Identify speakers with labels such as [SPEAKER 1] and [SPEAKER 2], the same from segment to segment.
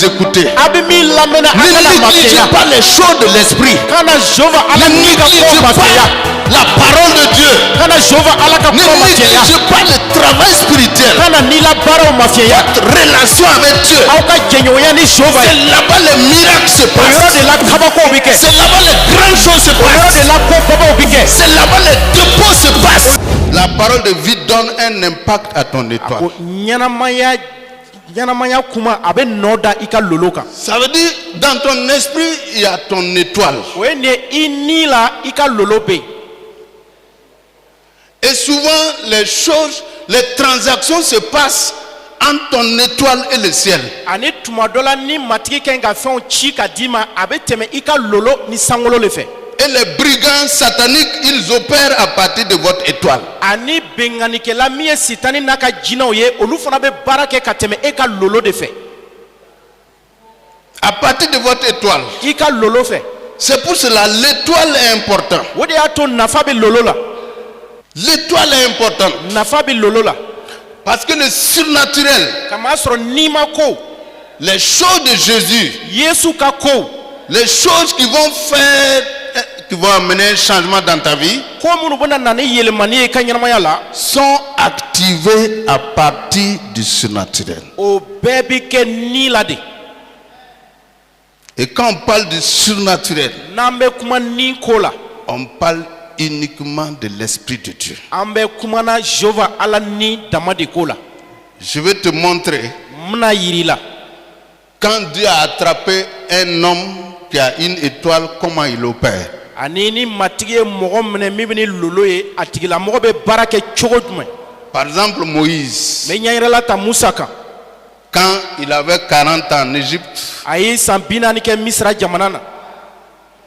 [SPEAKER 1] vous écoutez. Ne négligez pas les choses de l'esprit. Ne négligez pas la parole de Dieu. Ne négligez pas le travail spirituel. Votre relation avec Dieu. C'est là-bas les miracles se passent. C'est là-bas les grandes choses se passent. C'est là-bas les dépôts se passent. La parole de vie donne un impact à ton étoile. Ça veut dire dans ton esprit il y a ton étoile. Et souvent les choses, les transactions se passent entre ton étoile et le ciel. Et les brigands sataniques, ils opèrent à partir de votre étoile. À partir de votre étoile. C'est pour cela l'étoile est importante. L'étoile est importante. Parce que le surnaturel, les choses de Jésus, les choses qui vont faire, qui vont amener un changement dans ta vie, sont activées à partir du surnaturel. Et quand on parle du surnaturel, on parle uniquement de l'Esprit de Dieu. Je vais te montrer quand Dieu a attrapé un homme qui a une étoile, comment il opère. Par exemple, Moïse, quand il avait 40 ans en Égypte,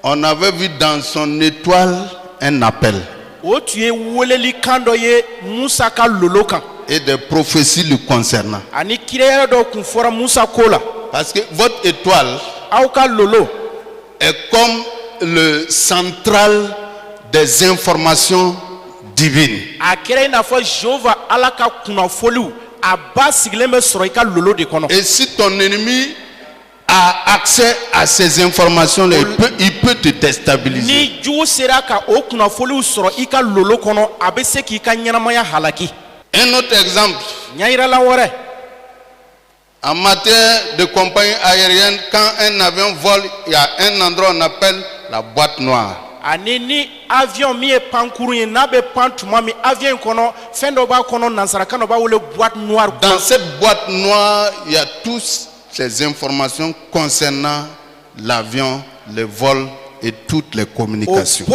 [SPEAKER 1] on avait vu dans son étoile un appel et des prophéties le concernant. Parce que votre étoile est comme le central des informations divines. Et si ton ennemi a accès à ces informations-là, il peut te déstabiliser. Un autre exemple. En matière de compagnie aérienne, quand un avion vole, il y a un endroit qu'on appelle la boîte noire. Dans cette boîte noire, il y a toutes ces informations concernant l'avion, le vol et toutes les communications.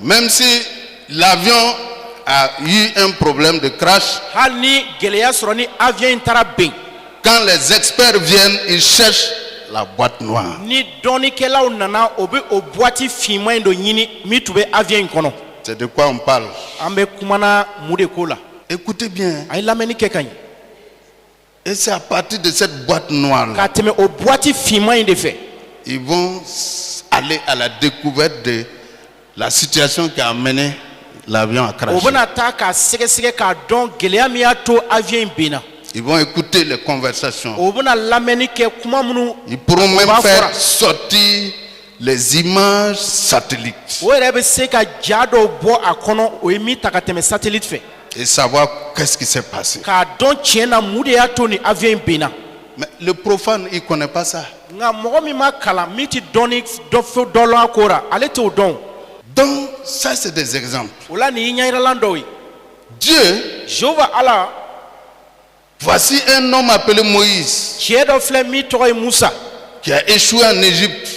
[SPEAKER 1] Même si l'avion a eu un problème de crash, quand les experts viennent, ils cherchent la boîte noire. C'est de quoi on parle. Écoutez bien. Et c'est à partir de cette boîte noire là, ils vont aller à la découverte de la situation qui a amené l'avion à cracher. Ils vont écouter les conversations. Ils pourront même faire sortir les images satellites et savoir qu'est-ce qui s'est passé. Mais le profane, il ne connaît pas ça. Donc, ça c'est des exemples. Dieu, voici un homme appelé Moïse qui a échoué en Égypte.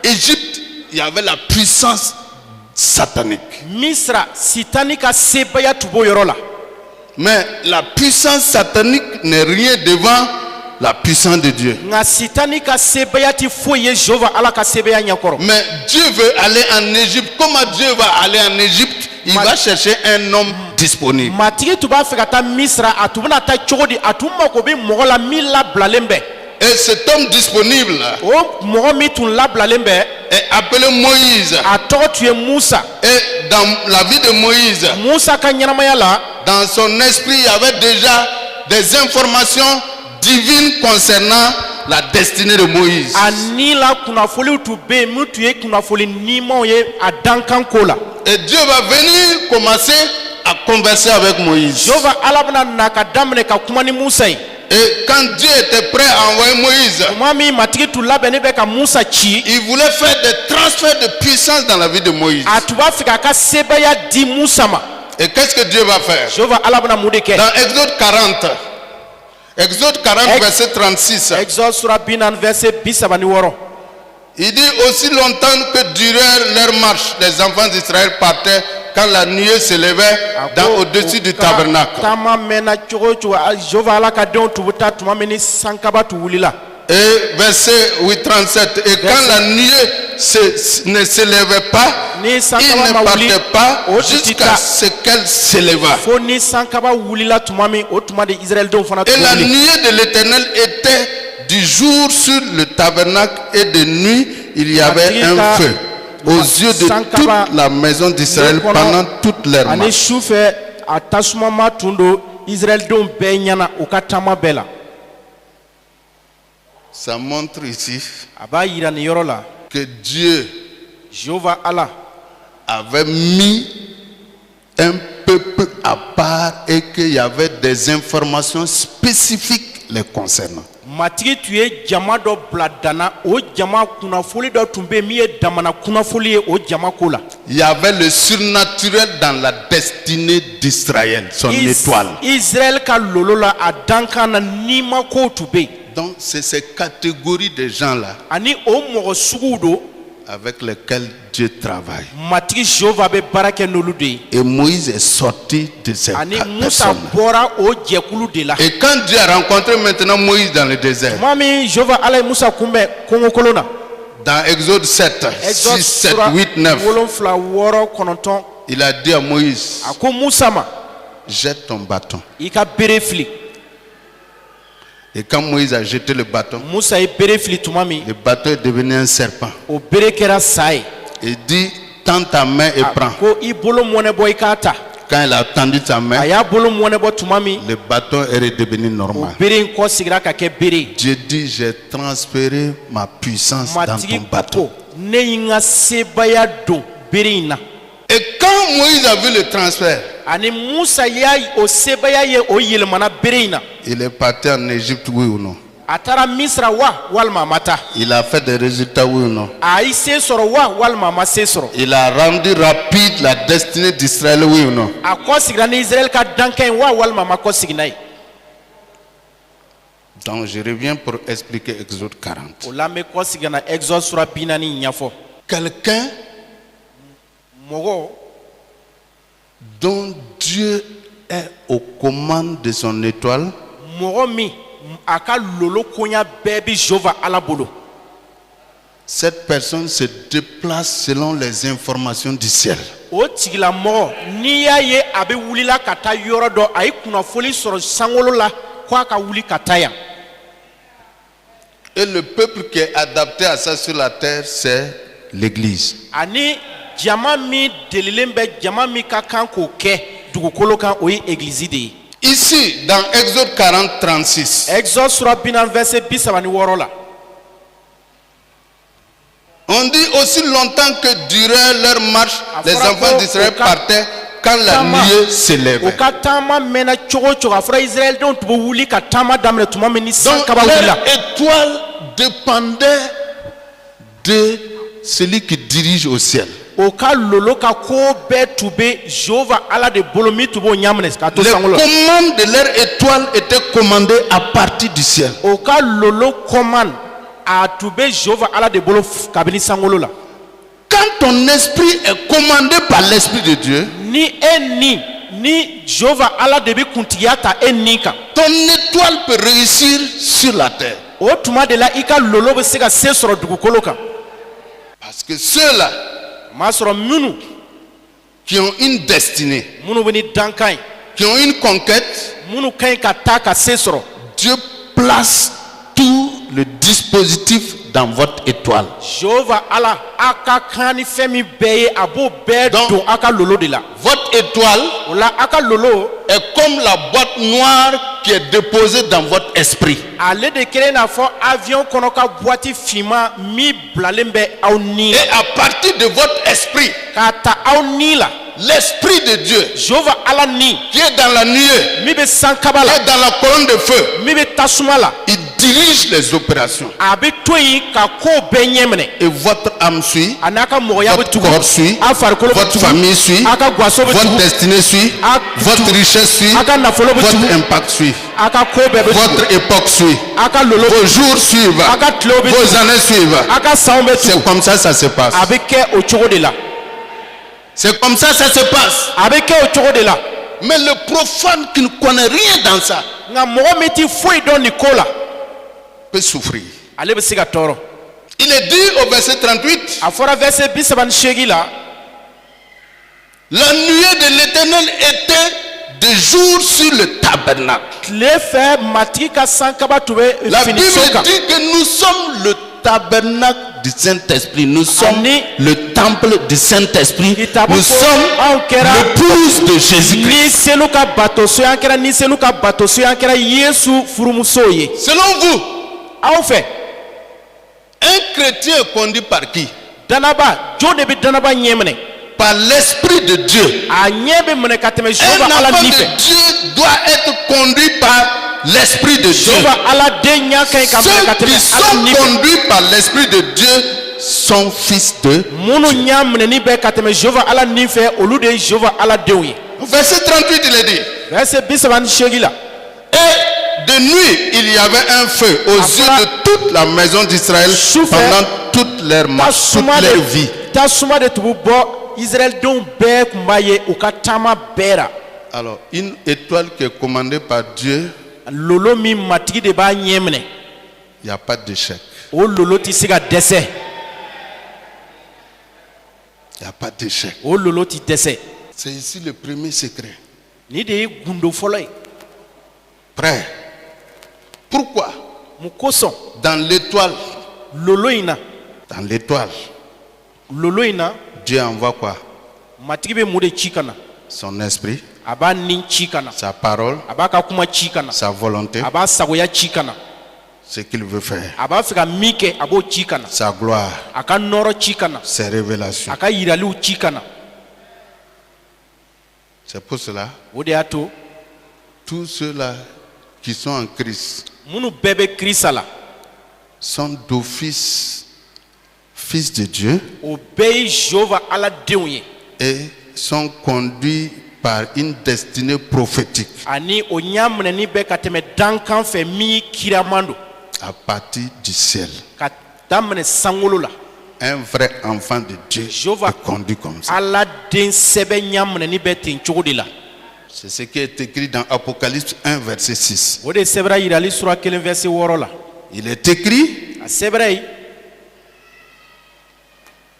[SPEAKER 1] Égypte, il y avait la puissance satanique. Mais la puissance satanique n'est rien devant la puissance de Dieu. Mais Dieu veut aller en Égypte. Comment Dieu va aller en Égypte? Il va chercher un homme disponible. Et cet homme disponible, est appelé Moïse. Et dans la vie de Moïse, dans son esprit, il y avait déjà des informations divines concernant la destinée de Moïse. Et Dieu va venir commencer à converser avec Moïse. Et quand Dieu était prêt à envoyer Moïse, il voulait faire des transferts de puissance dans la vie de Moïse. Et qu'est-ce que Dieu va faire? Dans Exode 40, verset 36. Il dit aussi longtemps que durait leur marche, les enfants d'Israël partaient quand la nuée se levait au-dessus du tabernacle. Et verset 37. Et quand la nuée ne se levait pas, il ne partait pas jusqu'à ce qu'elle s'éleva. Et la nuée de l'Éternel était du jour sur le tabernacle et de nuit il y avait un feu aux yeux de toute la maison d'Israël pendant toute leur marche. Ça montre ici que Dieu avait mis un peuple à part et qu'il y avait des informations spécifiques les concernant. Il y avait le surnaturel dans la destinée d'Israël, son étoile. Donc c'est ces catégories de gens-là avec lesquels Dieu travaille. Et Moïse est sorti de ces personnes. Et quand Dieu a rencontré maintenant Moïse dans le désert, dans Exode 7, 6, 7, 8, 9, il a dit à Moïse, jette ton bâton. Et quand Moïse a jeté le bâton, le bâton est devenu un serpent. Il dit, tends ta main et prends. Quand il a tendu sa main, le bâton est redevenu normal. Dieu dit, j'ai transféré ma puissance dans ton bâton. Et quand Moïse a vu le transfert, il est parti en Égypte, oui ou non? Il a fait des résultats, oui ou non? Il a rendu rapide la destinée d'Israël, oui ou non? Donc je reviens pour expliquer Exode 40. Quelqu'un dont Dieu est aux commandes de son étoile, cette personne se déplace selon les informations du ciel. Et le peuple qui est adapté à ça sur la terre, c'est l'Église. Ici, dans Exode 40, 36, on dit aussi longtemps que durant leur marche, les enfants d'Israël partaient quand la nuée s'élève. Donc leur étoile dépendait de celui qui dirige au ciel. Les commandes de leur étoile étaient commandées à partir du ciel. Quand ton esprit est commandé par l'Esprit de Dieu, ton étoile peut réussir sur la terre. Parce que ceux-là qui ont une destinée, qui ont une conquête, Dieu place tous le dispositif dans votre étoile. Donc, votre étoile est comme la boîte noire qui est déposée dans votre esprit. Et à partir de votre esprit, l'esprit de Dieu qui est dans la nuée, qui est dans la colonne de feu, il dirige les opérations. Et votre âme suit, votre corps suit, votre famille suit, votre destinée suit, votre richesse suit, votre impact suit, votre époque suit, vos jours suivent, vos années suivent. C'est comme ça ça se passe. C'est comme ça ça se passe. Mais le profane qui ne connaît rien dans ça peut souffrir. Il est dit au verset 38, la nuée de l'Éternel était de jour sur le tabernacle. La Bible dit que nous sommes le tabernacle du Saint-Esprit. Nous sommes le temple du Saint-Esprit. Nous sommes l'épouse de Jésus-Christ. Selon vous, un chrétien est conduit par qui? Par l'Esprit de Dieu. Un enfant de Dieu doit être conduit par l'Esprit de Dieu. Ceux qui sont conduits par l'Esprit de Dieu sont fils de Dieu. Verset 38 il est dit. Et de nuit il y avait un feu aux yeux de toute la maison d'Israël pendant toute leur vie. Alors une étoile qui est commandée par Dieu, il n'y a pas d'échec. Il n'y a pas d'échec. C'est ici le premier secret. Prêt? Pourquoi? Dans l'étoile, Dieu envoie quoi? Son esprit, sa parole, sa volonté, ce qu'il veut faire, sa gloire, ses révélations. C'est pour cela, tous ceux-là qui sont en Christ sont d'office fils de Dieu et sont conduits par une destinée prophétique à partir du ciel. Un vrai enfant de Dieu est conduit comme ça. C'est ce qui est écrit dans Apocalypse 1 verset 6. Il est écrit,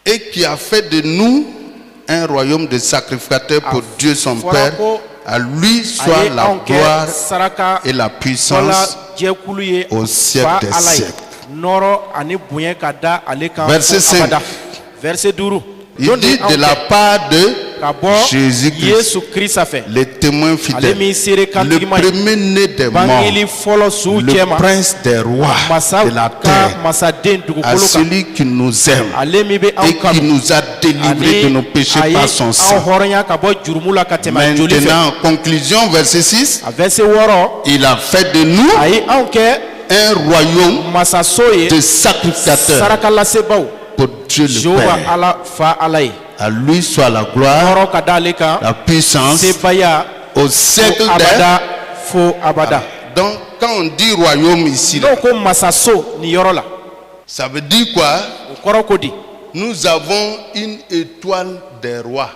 [SPEAKER 1] et qui a fait de nous un royaume de sacrificateurs pour Dieu son Père. À lui soit la gloire et la puissance au siècle des siècles. Verset 5. Il dit de la part de Jésus-Christ, les témoins fidèles, le premier-né des morts, le prince des rois de la terre, à celui qui nous aime et qui nous a délivrés de nos péchés par son sang. Maintenant, en conclusion, verset 6, il a fait de nous un royaume de sacrificateurs pour Dieu le Père. À lui soit la gloire, la puissance au siècle des. Donc quand on dit royaume ici, là, ça veut dire quoi? Nous avons une étoile des rois.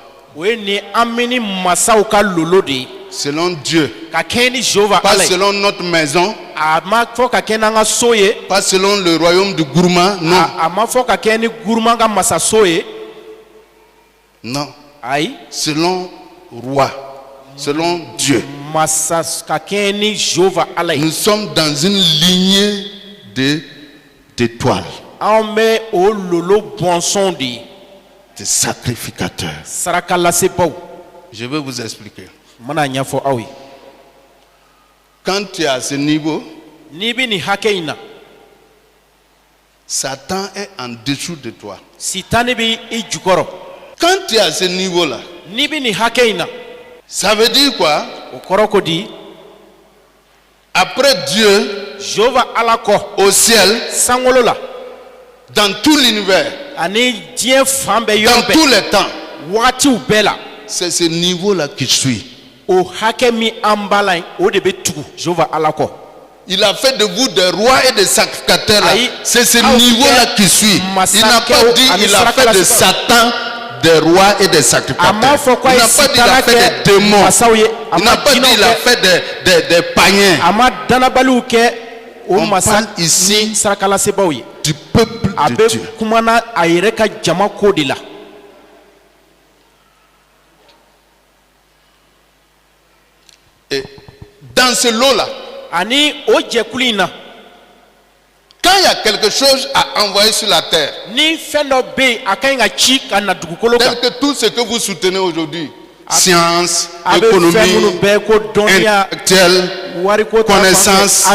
[SPEAKER 1] Selon Dieu, pas selon notre maison, pas selon le royaume du gourmand, non. Non, selon roi, selon Dieu. Nous sommes dans une lignée de d'étoiles, des sacrificateurs. Je vais vous expliquer. Quand tu es à ce niveau, Satan est en dessous de toi. Quand tu es à ce niveau-là, ça veut dire quoi? Après Dieu, au ciel, dans tout l'univers, dans tous les temps, c'est ce niveau-là qui suit. Il a fait de vous des rois et des sacrificateurs. C'est ce niveau-là qui suit. Il n'a pas dit il a fait de Satan des rois et des sacrificateurs. Il n'a pas dit il a fait des démons. Il n'a pas dit il a fait des païens. On parle ici du peuple de Dieu. Et dans ce lot-là, quand il y a quelque chose à envoyer sur la terre, tel que tout ce que vous soutenez aujourd'hui, science, économie, intellectuelle, connaissance, je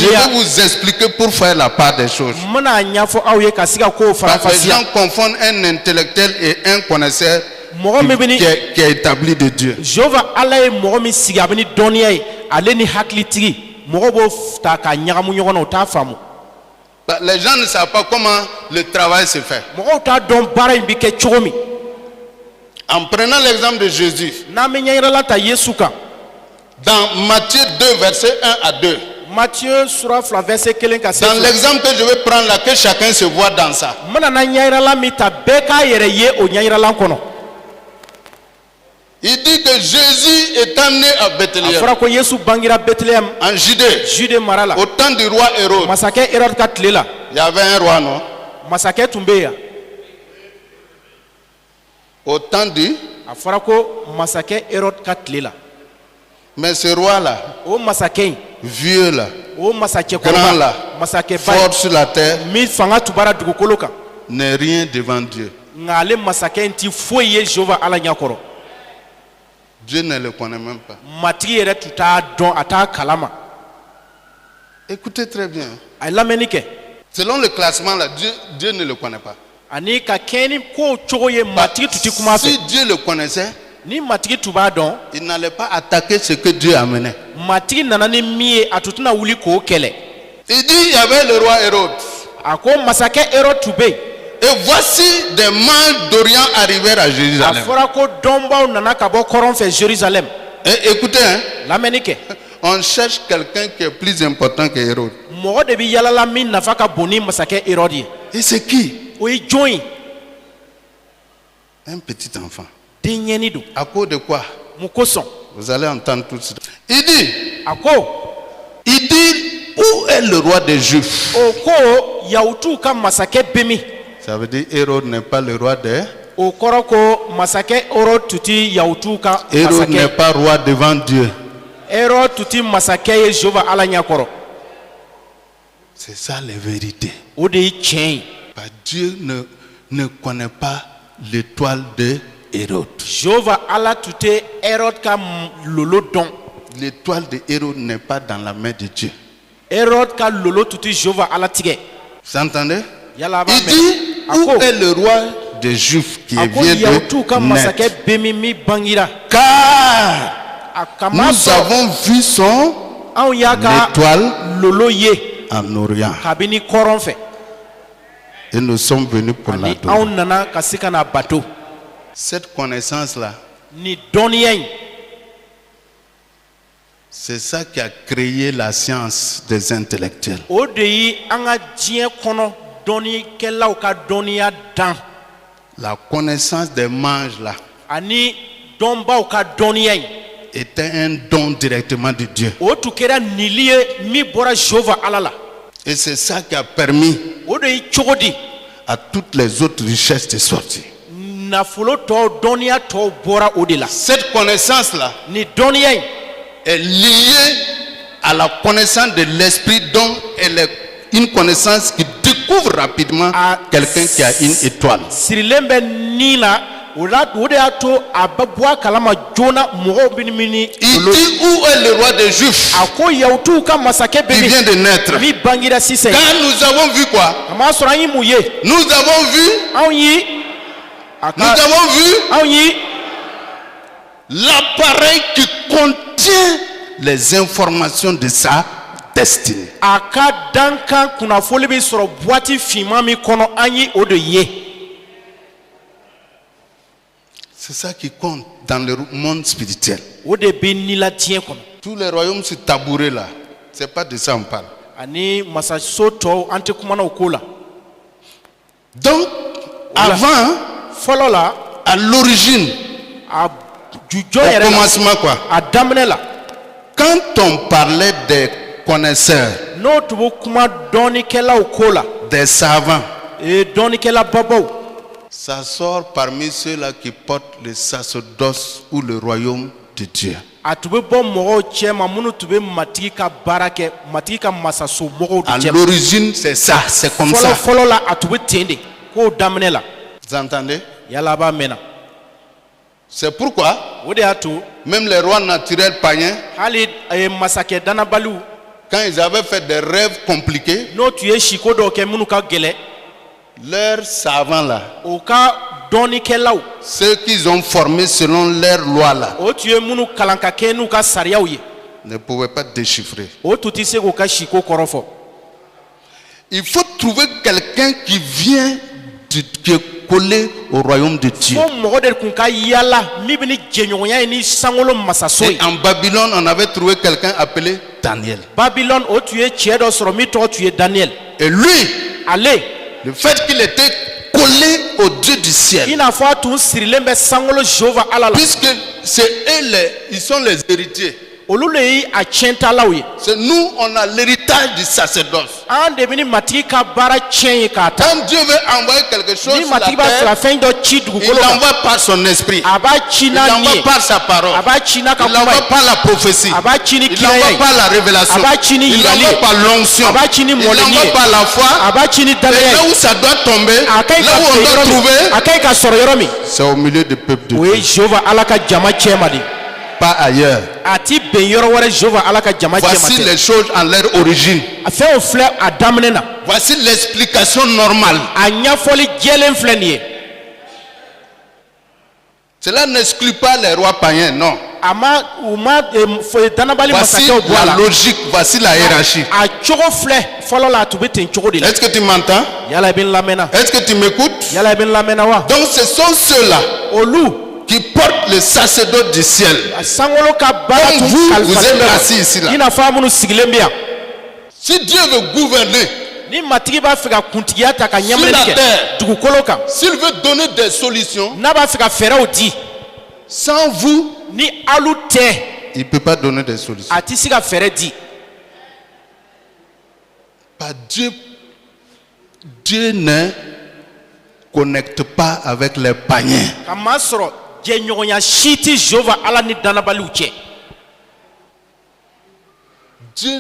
[SPEAKER 1] vais vous expliquer pour faire la part des choses. Parce que les gens confondent un intellectuel et un connaisseur qui est établi de Dieu. Les gens ne savent pas comment le travail se fait. En prenant l'exemple de Jésus, dans Matthieu 2, verset 1 à 2, dans l'exemple que je vais prendre là, que chacun se voit dans ça. Il dit que Jésus est amené à Bethléem, en Judée, au temps du roi Hérode. Il y avait un roi, non? Au temps du... Mais ce roi-là, vieux là, grand là, fort sur la terre, n'est rien devant Dieu. Dieu ne le connaît même pas. Écoutez très bien. Selon le classement là, Dieu ne le connaît pas. Si Dieu le connaissait, il n'allait pas attaquer ce que Dieu amenait. Il dit il y avait le roi Hérode. Et voici des mages d'Orient arrivèrent à Jérusalem. Et écoutez, hein, on cherche quelqu'un qui est plus important que Hérode. Et c'est qui? Un petit enfant. À cause de quoi? Vous allez entendre tout ça. Il dit, où est le roi des Juifs? Ça veut dire Hérode n'est pas le roi des... Hérode n'est pas roi devant Dieu. C'est ça la vérité. Dieu ne connaît pas l'étoile de Hérode. L'étoile de Hérode n'est pas dans la main de Dieu. Vous entendez? Il dit, où est le roi des Juifs qui vient de naître? Car nous avons vu son étoile en Orient. Et nous sommes venus pour l'adorer. Cette connaissance-là, c'est ça qui a créé la science des intellectuels. La connaissance des mages là était un don directement de Dieu. Et c'est ça qui a permis à toutes les autres richesses de sortir. Cette connaissance là est liée à la connaissance de l'esprit dont une connaissance qui découvre rapidement quelqu'un qui a une étoile. Il dit où est le roi des Juifs? Il vient de naître. Car nous avons vu quoi? Nous avons vu l'appareil qui contient les informations de sa destinée. C'est ça qui compte dans le monde spirituel. Tous les royaumes se tabourés là. C'est pas de ça on parle. Donc, avant, à l'origine, au commencement quoi, quand on parlait des connaisseurs, des savants, ça sort parmi ceux-là qui portent le sacerdoce ou le royaume de Dieu. À l'origine, c'est ça, c'est comme ça. Vous entendez? C'est pourquoi même les rois naturels païens, quand ils avaient fait des rêves compliqués, leurs savants là, ceux qu'ils ont formés selon leurs lois là, ne pouvaient pas déchiffrer. Il faut trouver quelqu'un qui vient, qui est collé au royaume de Dieu. Et en Babylone, on avait trouvé quelqu'un appelé Daniel. Et lui, le fait qu'il était collé au Dieu du ciel, puisque c'est eux, ils sont les héritiers. C'est nous, on a l'héritage du sacerdoce. Quand Dieu veut envoyer quelque chose sur la terre, il l'envoie par son esprit, il l'envoie par sa parole, il l'envoie par la prophétie, il l'envoie par la révélation, il l'envoie par l'onction, il l'envoie par la foi. Et là où ça doit tomber, là où on doit trouver, c'est au milieu du peuple de Dieu, pas ailleurs. Voici les choses en leur origine. Voici l'explication normale. Cela n'exclut pas les rois païens, non. Voici la logique, voici la hiérarchie. Est-ce que tu m'entends? Est-ce que tu m'écoutes? Donc ce sont ceux-là qui portent le sacerdoce du ciel. Comme vous êtes assis ici là. Si Dieu veut gouverner sur la terre, s'il veut donner des solutions, sans vous, il ne peut pas donner des solutions. Pas Dieu ne connecte pas avec les païens. Dieu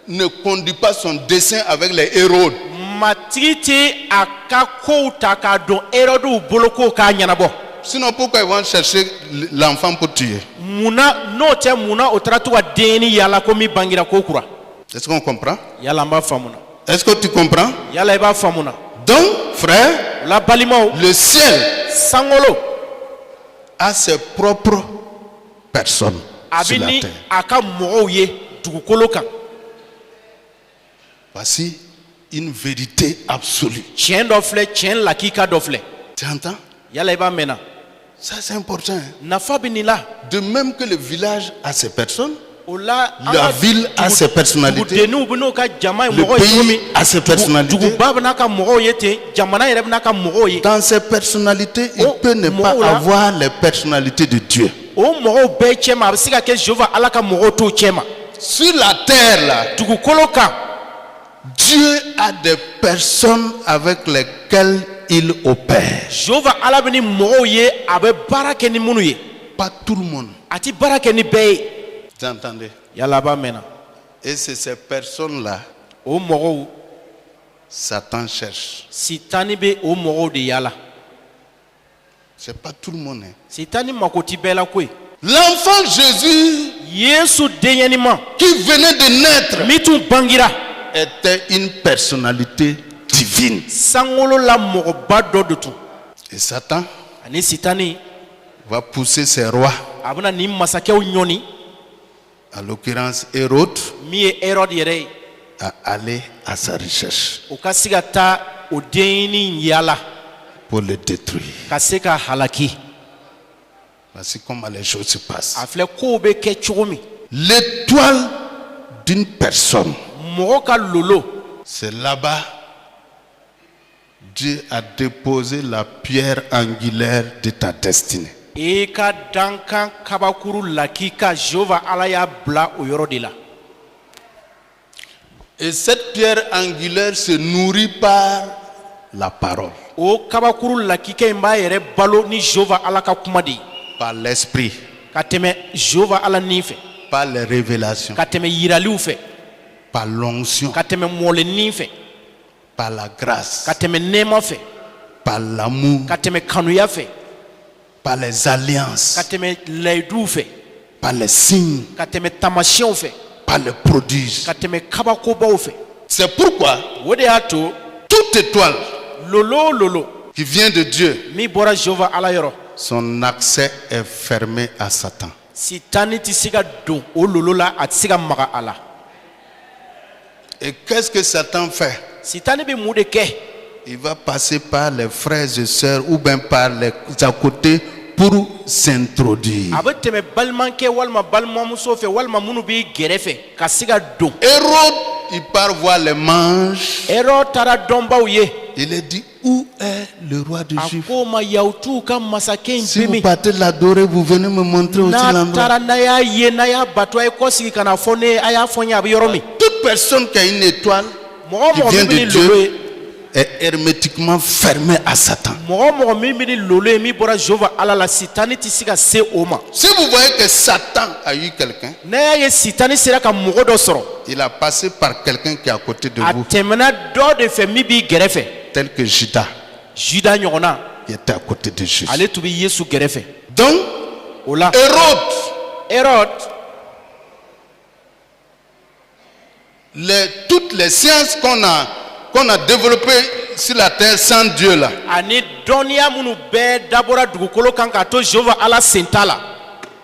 [SPEAKER 1] ne conduit pas son dessein avec les Hérodes. Sinon pourquoi ils vont chercher l'enfant pour tuer? Est-ce qu'on comprend? Est-ce que tu comprends? Donc frère, le ciel a ses propres personnes sur la terre. Voici une vérité absolue. Tu entends? Ça c'est important. De même que le village a ses personnes, la ville a ses personnalités, le pays a ses personnalités. Dans ces personnalités, il peut ne pas avoir les personnalités de Dieu. Sur la terre là, Dieu a des personnes avec lesquelles il opère. Pas tout le monde. Vous entendez? Et c'est ces personnes-là Satan cherche.
[SPEAKER 2] Sitani be o mɔgɔw de yala.
[SPEAKER 1] C'est pas tout le monde. Hein.
[SPEAKER 2] Sitani mako ti bɛɛ la koyi.
[SPEAKER 1] L'enfant Jésus
[SPEAKER 2] Yesu deɲɛnima
[SPEAKER 1] qui venait de naître
[SPEAKER 2] min tun bangira
[SPEAKER 1] était une personnalité divine.
[SPEAKER 2] sankolo la mɔgɔba dɔ de tun.
[SPEAKER 1] Et Satan
[SPEAKER 2] Ani Sitani
[SPEAKER 1] va pousser ses rois,
[SPEAKER 2] a bɛna nin masakɛw ɲɔni,
[SPEAKER 1] à l'occurrence Hérode,
[SPEAKER 2] min ye Hérode yɛrɛ ye,
[SPEAKER 1] à aller à sa recherche
[SPEAKER 2] o ka se ka taa o denɲɛni yala
[SPEAKER 1] pour le détruire.
[SPEAKER 2] ka se ka halaki.
[SPEAKER 1] Voici comment les choses se passent.
[SPEAKER 2] A filɛ kow bɛ kɛ cogo min.
[SPEAKER 1] L'étoile d'une personne,
[SPEAKER 2] Mɔgɔ ka lolo,
[SPEAKER 1] c'est là-bas Dieu a déposé la pierre angulaire de ta destinée.
[SPEAKER 2] i ka dankan kabakuru laki ka Jehova Ala y'a bila o yɔrɔ de la.
[SPEAKER 1] Et cette pierre angulaire se nourrit par la parole,
[SPEAKER 2] O kabakuru lakikɛ in b'a yɛrɛ balo ni Jehova Ala ka kuma de ye,
[SPEAKER 1] par l'esprit,
[SPEAKER 2] ka tɛmɛ Jehova Ala nin fɛ,
[SPEAKER 1] par les révélations,
[SPEAKER 2] ka tɛmɛ yiraliw fɛ,
[SPEAKER 1] par l'onction,
[SPEAKER 2] ka tɛmɛ mɔlennin fɛ,
[SPEAKER 1] par la grâce,
[SPEAKER 2] ka tɛmɛ nɛɛma fɛ,
[SPEAKER 1] par l'amour,
[SPEAKER 2] ka tɛmɛ kanuya fɛ,
[SPEAKER 1] par les
[SPEAKER 2] ka
[SPEAKER 1] alliances,
[SPEAKER 2] tɛmɛ layiduw fɛ,
[SPEAKER 1] par les signes,
[SPEAKER 2] ka tɛmɛ tamasiyɛnw fɛ,
[SPEAKER 1] par les prodiges.
[SPEAKER 2] ka tɛmɛ kabakobaw fɛ.
[SPEAKER 1] C'est pourquoi
[SPEAKER 2] O de y'a to
[SPEAKER 1] toute étoile
[SPEAKER 2] lolo o lolo
[SPEAKER 1] qui vient de Dieu,
[SPEAKER 2] min bɔra Jehova Ala yɔrɔ,
[SPEAKER 1] son accès est fermé à Satan.
[SPEAKER 2] Sitani tɛ se ka don o lolo la, a tɛ se ka maga a la.
[SPEAKER 1] Et qu'est-ce que Satan fait?
[SPEAKER 2] Sitani bɛ mun de kɛ?
[SPEAKER 1] Il va passer par les frères et sœurs ou bien par les à côté pour s'introduire.
[SPEAKER 2] A bɛ tɛmɛ balimakɛ walima balimamuso fɛ walima minnu b'i gɛrɛfɛ ka se ka don.
[SPEAKER 1] Hérode, il part voir les manges.
[SPEAKER 2] Hérode taara dɔnbaw ye.
[SPEAKER 1] Il a dit, où est le roi des
[SPEAKER 2] A
[SPEAKER 1] Juifs?
[SPEAKER 2] ko ma Yahudiw ka masakɛ in
[SPEAKER 1] Si
[SPEAKER 2] bɛ
[SPEAKER 1] vous
[SPEAKER 2] min?
[SPEAKER 1] partez l'adorer, vous venez me montrer aussi
[SPEAKER 2] N'a
[SPEAKER 1] l'endroit.
[SPEAKER 2] taara n'a y'a ye n'a y'a bato a ye kɔsigi ka na fɔ ne ye a y'a fɔ n ye a bɛ yɔrɔ min.
[SPEAKER 1] Toute personne qui a une étoile
[SPEAKER 2] Mɔgɔ
[SPEAKER 1] qui
[SPEAKER 2] mɔgɔ
[SPEAKER 1] vient
[SPEAKER 2] min bɛ
[SPEAKER 1] de
[SPEAKER 2] ni lolo
[SPEAKER 1] Dieu
[SPEAKER 2] ye,
[SPEAKER 1] est hermétiquement fermée à Satan.
[SPEAKER 2] mɔgɔ mɔgɔ min bɛ ni lolo ye min bɔra Jehova Ala la, Sitani tɛ se ka se o ma.
[SPEAKER 1] Si vous voyez que Satan a eu quelqu'un,
[SPEAKER 2] N'a y'a ye Sitani sera ka mɔgɔ dɔ sɔrɔ,
[SPEAKER 1] il a passé par quelqu'un qui est à côté de
[SPEAKER 2] a
[SPEAKER 1] vous,
[SPEAKER 2] tɛmɛna dɔ de fɛ min b'i gɛrɛfɛ.
[SPEAKER 1] tel que Judas,
[SPEAKER 2] Juda ɲɔgɔnna,
[SPEAKER 1] qui était à côté de Jésus.
[SPEAKER 2] ale tun bɛ Yesu gɛrɛfɛ.
[SPEAKER 1] Donc,
[SPEAKER 2] O la
[SPEAKER 1] Hérode, toutes les sciences qu'on a développées sur la terre sans Dieu là,
[SPEAKER 2] ani dɔnniya minnu bɛɛ dabɔra dugukolo kan k'a to Jehova Ala sen t'a la,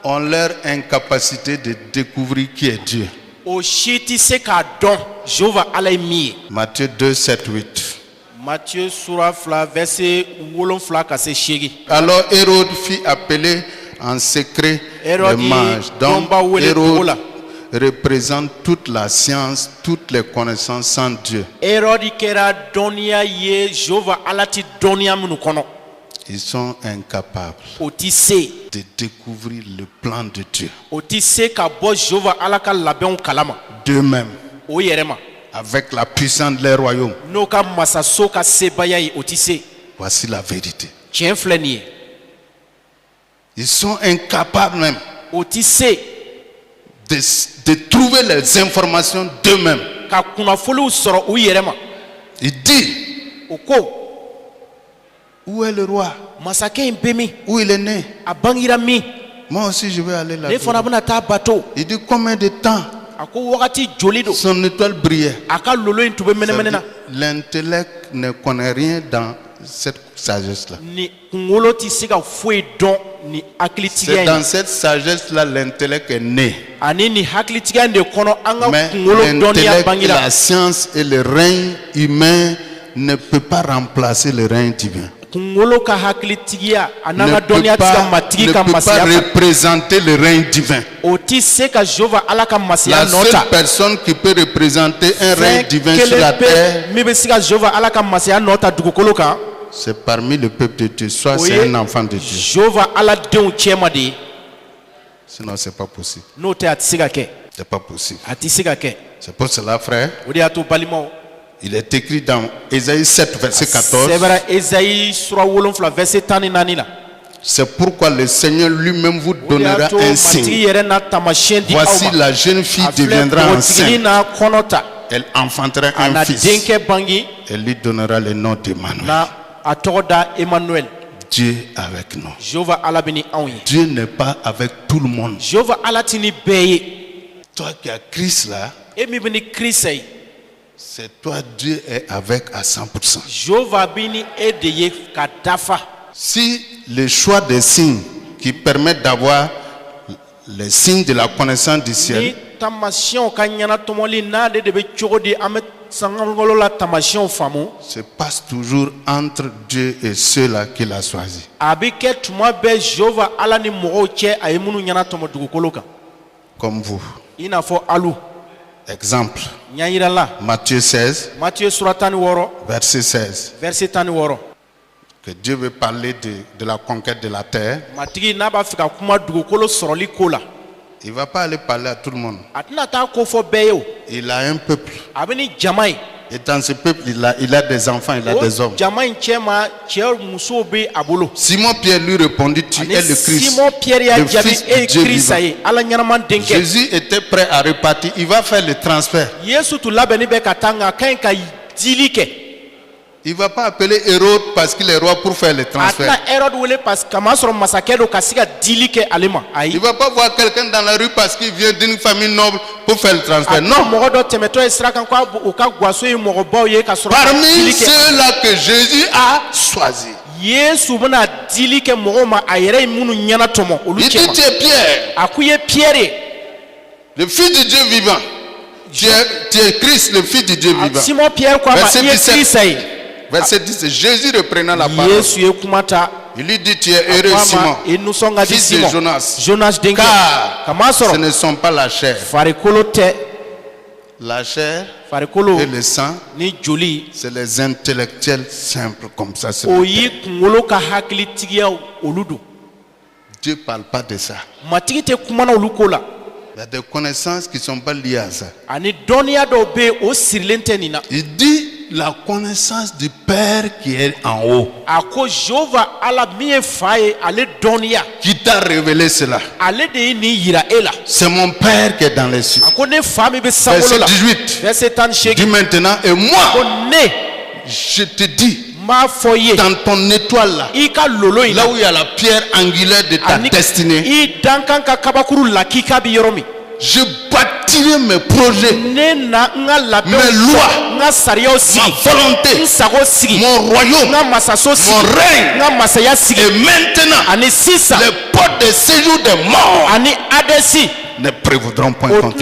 [SPEAKER 1] ont leur incapacité de découvrir qui est Dieu.
[SPEAKER 2] o si tɛ se k'a dɔn Jehova Ala ye min ye.
[SPEAKER 1] Matthieu 2, 7, 8.
[SPEAKER 2] Matthieu sura 2 verset 7 ka se 8.
[SPEAKER 1] Alors Hérode fit appeler en secret
[SPEAKER 2] Hérode
[SPEAKER 1] les mages. Donc
[SPEAKER 2] tomba wele
[SPEAKER 1] Hérode
[SPEAKER 2] tola.
[SPEAKER 1] représente toute la science, toutes les connaissances sans Dieu.
[SPEAKER 2] Hérode kɛra dɔnniya ye Jehova Ala ti dɔnniya minnu kɔnɔ,
[SPEAKER 1] Ils sont incapables
[SPEAKER 2] o ti se,
[SPEAKER 1] de découvrir le plan de Dieu
[SPEAKER 2] o ti se ka bɔ Jehova Ala ka labɛnw kalama
[SPEAKER 1] d'eux-mêmes,
[SPEAKER 2] o yɛrɛ ma.
[SPEAKER 1] avec la puissance de leur royaume.
[SPEAKER 2] N'o ka masaso ka sebaya ye, o ti se.
[SPEAKER 1] Voici la vérité.
[SPEAKER 2] Tiɲɛ filɛ nin ye,
[SPEAKER 1] Ils sont incapables même
[SPEAKER 2] o ti se
[SPEAKER 1] de trouver les informations d'eux-mêmes.
[SPEAKER 2] ka kunnafoniw sɔrɔ u yɛrɛ ma.
[SPEAKER 1] Il dit,
[SPEAKER 2] O ko
[SPEAKER 1] où est le roi?
[SPEAKER 2] masakɛ in bɛ min?
[SPEAKER 1] Où il est né?
[SPEAKER 2] A bangira min?
[SPEAKER 1] Moi aussi je vais aller là.
[SPEAKER 2] Ne fana bɛna taa bato.
[SPEAKER 1] Il dit, combien de temps
[SPEAKER 2] A ko wagati joli don
[SPEAKER 1] son étoile brillait?
[SPEAKER 2] a ka lolo in tun bɛ mɛnɛmɛnɛ na?
[SPEAKER 1] L'intellect ne connaît rien dans cette sagesse-là.
[SPEAKER 2] Ni kunkolo ti se ka foyi dɔn ni hakilitigiya
[SPEAKER 1] C'est
[SPEAKER 2] in
[SPEAKER 1] dans
[SPEAKER 2] na.
[SPEAKER 1] cette sagesse-là l'intellect est né.
[SPEAKER 2] Ani ni hakilitigiya in de kɔnɔ an ka
[SPEAKER 1] Mais
[SPEAKER 2] kunkolo dɔnniya
[SPEAKER 1] l'intellect,
[SPEAKER 2] bangira.
[SPEAKER 1] la science et le règne humain ne peut pas remplacer le règne divin.
[SPEAKER 2] Kunkolo ka hakilitigiya a n'an
[SPEAKER 1] Ne
[SPEAKER 2] ka
[SPEAKER 1] peut
[SPEAKER 2] dɔnniya ti ka
[SPEAKER 1] pas,
[SPEAKER 2] matigi
[SPEAKER 1] ne
[SPEAKER 2] ka
[SPEAKER 1] peut pas
[SPEAKER 2] masaya ta.
[SPEAKER 1] représenter le règne divin.
[SPEAKER 2] O ti se ka Jehova Ala ka masaya
[SPEAKER 1] La
[SPEAKER 2] nɔ
[SPEAKER 1] seule
[SPEAKER 2] ta.
[SPEAKER 1] personne qui peut représenter un règne
[SPEAKER 2] Fɛn
[SPEAKER 1] divin sur la
[SPEAKER 2] kelen
[SPEAKER 1] terre,
[SPEAKER 2] pe min bɛ se ka Jehova Ala ka masaya nɔ ta dugukolo kan,
[SPEAKER 1] c'est parmi le peuple de Dieu. Soit
[SPEAKER 2] o
[SPEAKER 1] c'est
[SPEAKER 2] ye
[SPEAKER 1] un enfant de Dieu.
[SPEAKER 2] Jehova Ala denw cɛma de ye.
[SPEAKER 1] Sinon, c'est pas possible.
[SPEAKER 2] N'o tɛ a ti se ka kɛ,
[SPEAKER 1] C'est pas possible.
[SPEAKER 2] a ti se ka kɛ.
[SPEAKER 1] C'est pour cela, frère,
[SPEAKER 2] O de y'a to balimaw,
[SPEAKER 1] il est écrit dans Ésaïe 7, verset 14.
[SPEAKER 2] sɛbɛra Esayi sura 7 verset 14 la.
[SPEAKER 1] C'est pourquoi le Seigneur lui-même vous
[SPEAKER 2] O de y'a
[SPEAKER 1] donnera
[SPEAKER 2] to
[SPEAKER 1] un
[SPEAKER 2] matigi
[SPEAKER 1] signe.
[SPEAKER 2] yɛrɛ na taamasiyɛn di aw
[SPEAKER 1] Voici
[SPEAKER 2] ma.
[SPEAKER 1] la jeune fille
[SPEAKER 2] A filɛ
[SPEAKER 1] deviendra
[SPEAKER 2] npogotiginin
[SPEAKER 1] enceinte
[SPEAKER 2] n'a kɔnɔ ta,
[SPEAKER 1] elle enfanterait un fils et lui donnera le nom d'Emmanuel. Dieu avec nous. Dieu n'est pas avec tout le monde. Toi qui as Christ là, c'est toi, Dieu est avec à 100%. Si le choix des signes qui permettent d'avoir les signes de la connaissance du ciel se passe toujours entre Dieu et ceux-là qu'il a choisis. Comme vous. Exemple. Matthieu 16, verset 16. Que Dieu veut parler de la conquête de la terre. Il ne va pas aller parler à tout le monde. Il a un peuple. Et dans ce peuple, il a des enfants, il a des hommes. Simon Pierre lui répondit, tu es le Christ, le Fils de Dieu vivant. Jésus était prêt à repartir. Il va faire le transfert. Il ne va pas appeler Hérode parce qu'il est roi pour faire le transfert. Il ne va pas voir quelqu'un dans la rue parce qu'il vient d'une famille noble pour faire le transfert. Non. Parmi ceux-là que Jésus a choisis. Il dit, tu es Pierre, le Fils de Dieu vivant. Tu es Christ, le Fils de Dieu vivant. Verset 17. Verset 10, Jésus reprenant la parole. Il lui dit, tu es heureux Simon, fils de Jonas, car ce ne sont pas la chair. La chair et le sang, c'est les intellectuels simples comme ça. Dieu ne parle pas de ça. Il y a des connaissances qui ne sont pas liées à ça. Il dit la connaissance du Père qui est en haut. Qui t'a révélé cela? C'est mon Père qui est dans les cieux. Verset 18. Dis maintenant, et moi, je te dis, dans ton étoile là, là où il y a la pierre angulaire de ta destinée, je bâtirai mes projets, mes lois, ma volonté, mon royaume, mon règne. Et maintenant, les portes de séjour des morts ne prévaudront point contre.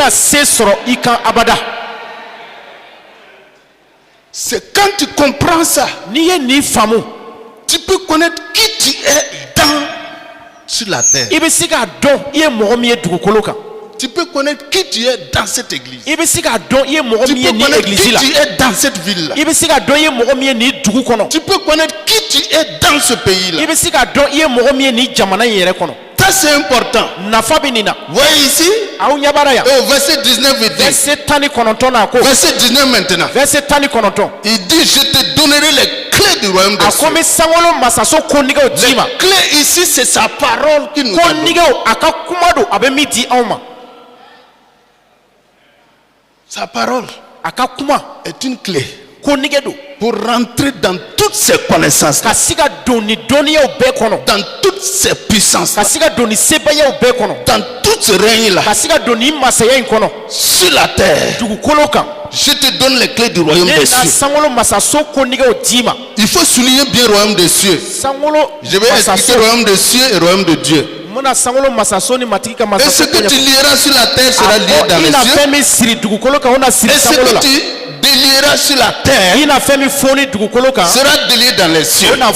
[SPEAKER 1] C'est quand tu comprends ça, tu peux connaître qui tu es sur la terre. Tu peux connaître qui tu es dans cette église. Tu peux connaître qui tu es dans cette ville-là. Tu peux connaître qui tu es dans ce pays-là. Ça c'est important. Voyez ici, au verset 19 il dit, verset 19 maintenant, il dit, je te donnerai les clés du royaume des cieux. Les clés ici, c'est sa parole qui nous donne. Sa parole est une clé pour rentrer dans toutes ces connaissances, dans toutes ces puissances, dans tout ce règne-là, sur la terre. Je te donne les clés du royaume des cieux. Il faut souligner bien le royaume des cieux. Je vais expliquer le royaume des cieux et le royaume de Dieu. Et ce que tu lieras sur la terre sera lié dans les cieux. Et ce que tu délieras sur la terre sera délié dans les cieux. Donc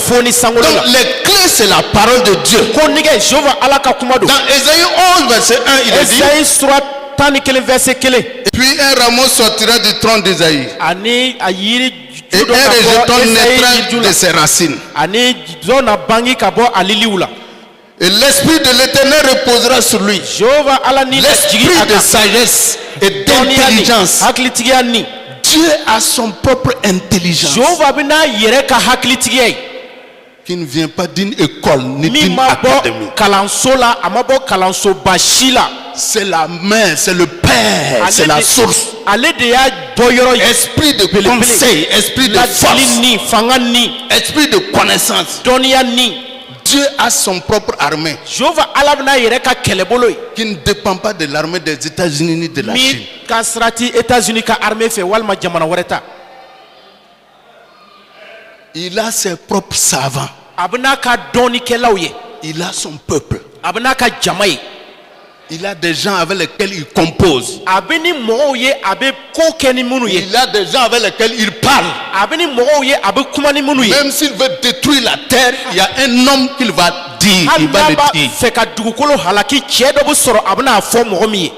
[SPEAKER 1] les clés c'est la parole de Dieu. Dans Ésaïe 11 verset 1 il est dit, puis un rameau sortira du tronc d'Ésaïe et un rejeton naîtra de ses racines. Et l'esprit de l'Éternel reposera sur lui. L'esprit de sagesse et d'intelligence. Dieu a son propre intelligence qui ne vient pas d'une école ni d'une académie. c'est la main, c'est le Père,
[SPEAKER 2] Ale
[SPEAKER 1] c'est la
[SPEAKER 2] de-
[SPEAKER 1] source.
[SPEAKER 2] ale de y'a bɔ yɔrɔ ye.
[SPEAKER 1] Esprit de
[SPEAKER 2] Belebele.
[SPEAKER 1] conseil, esprit de
[SPEAKER 2] Ladili
[SPEAKER 1] force,
[SPEAKER 2] ni fanga ni
[SPEAKER 1] esprit de connaissance.
[SPEAKER 2] dɔnniya ni.
[SPEAKER 1] Dieu a son propre armée
[SPEAKER 2] Jehova ala bɛna a yɛrɛ ka kɛlɛbolo ye.
[SPEAKER 1] qui ne dépend pas de l'armée des États-Unis ni de la Chine.
[SPEAKER 2] Min ka sira ti États-Unis ka armée fɛ walima jamana wɛrɛ ta.
[SPEAKER 1] Il a ses propres savants.
[SPEAKER 2] A bɛna ka dɔnnikɛlaw ye.
[SPEAKER 1] Il a son peuple.
[SPEAKER 2] A bɛna ka jama ye.
[SPEAKER 1] Il a des gens avec lesquels il compose.
[SPEAKER 2] A bɛ ni mɔgɔw ye a bɛ ko kɛ ni minnu ye.
[SPEAKER 1] Il a des gens avec lesquels il parle.
[SPEAKER 2] A bɛ ni mɔgɔw ye a bɛ kuma ni minnu ye.
[SPEAKER 1] Même s'il veut détruire la terre, il y a un homme qu'il va dire.
[SPEAKER 2] Hali
[SPEAKER 1] Il va
[SPEAKER 2] n'a
[SPEAKER 1] le
[SPEAKER 2] b'a
[SPEAKER 1] dire.
[SPEAKER 2] fɛ ka dugukolo halaki cɛ dɔ bɛ sɔrɔ a bɛna a fɔ mɔgɔ min ye.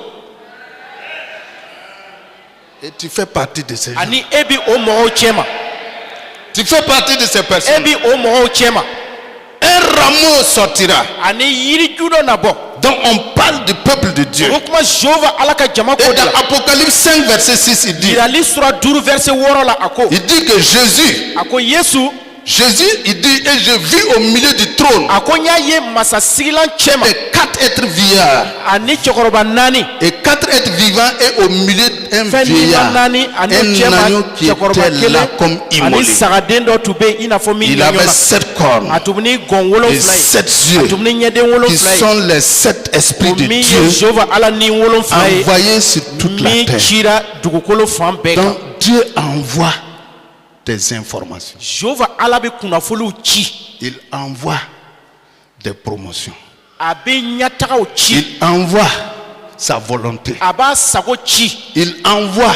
[SPEAKER 1] Et tu fais partie de ces gens.
[SPEAKER 2] Ani e bi o mɔgɔw cɛ ma.
[SPEAKER 1] Tu fais partie de ces
[SPEAKER 2] E
[SPEAKER 1] personnes.
[SPEAKER 2] bi o mɔgɔw cɛ ma.
[SPEAKER 1] Un rameau sortira.
[SPEAKER 2] Ani yiriju dɔ na bɔ.
[SPEAKER 1] Donc on parle du peuple de Dieu.
[SPEAKER 2] O kuma Jehova ala ka jama ko
[SPEAKER 1] Et
[SPEAKER 2] de
[SPEAKER 1] dans
[SPEAKER 2] la.
[SPEAKER 1] Apocalypse 5, verset 6, il dit,
[SPEAKER 2] Yirali sura 5 verset 6 la a ko.
[SPEAKER 1] il dit que Jésus, il dit, et je vis au milieu du trône
[SPEAKER 2] a ko n y'a ye masasigilan cɛ ma.
[SPEAKER 1] et 4 êtres vieillards.
[SPEAKER 2] Ani cɛkɔrɔba 4.
[SPEAKER 1] Et 4 êtres vivants et au milieu d'un
[SPEAKER 2] Fɛn
[SPEAKER 1] vieillard,
[SPEAKER 2] nima 4 ani o cɛ
[SPEAKER 1] un
[SPEAKER 2] ma
[SPEAKER 1] agneau qui
[SPEAKER 2] cɛkɔrɔba
[SPEAKER 1] était là
[SPEAKER 2] 1
[SPEAKER 1] comme
[SPEAKER 2] ani
[SPEAKER 1] immolé.
[SPEAKER 2] sagaden dɔ tun bɛ yen i n'a fɔ min
[SPEAKER 1] Il
[SPEAKER 2] ɲɛ
[SPEAKER 1] avait
[SPEAKER 2] ɲɔgɔn
[SPEAKER 1] 7 cornes
[SPEAKER 2] na. A tun bɛ ni gɔn
[SPEAKER 1] et
[SPEAKER 2] 7 ye.
[SPEAKER 1] 7
[SPEAKER 2] A
[SPEAKER 1] yeux
[SPEAKER 2] tun bɛ ni ɲɛden
[SPEAKER 1] qui
[SPEAKER 2] 7 ye.
[SPEAKER 1] sont les 7 esprits
[SPEAKER 2] O
[SPEAKER 1] de
[SPEAKER 2] min ye
[SPEAKER 1] Dieu
[SPEAKER 2] Jehova ala ni 7 ye.
[SPEAKER 1] envoyés sur toute la
[SPEAKER 2] Min
[SPEAKER 1] terre.
[SPEAKER 2] cira dugukolo fan bɛɛ kan.
[SPEAKER 1] Donc Dieu envoie des informations.
[SPEAKER 2] Jehova ala bɛ kunnafoniw ci.
[SPEAKER 1] Il envoie des promotions.
[SPEAKER 2] A bɛ ɲɛtagaw ci.
[SPEAKER 1] Il envoie sa volonté.
[SPEAKER 2] A b'a sago ci.
[SPEAKER 1] Il envoie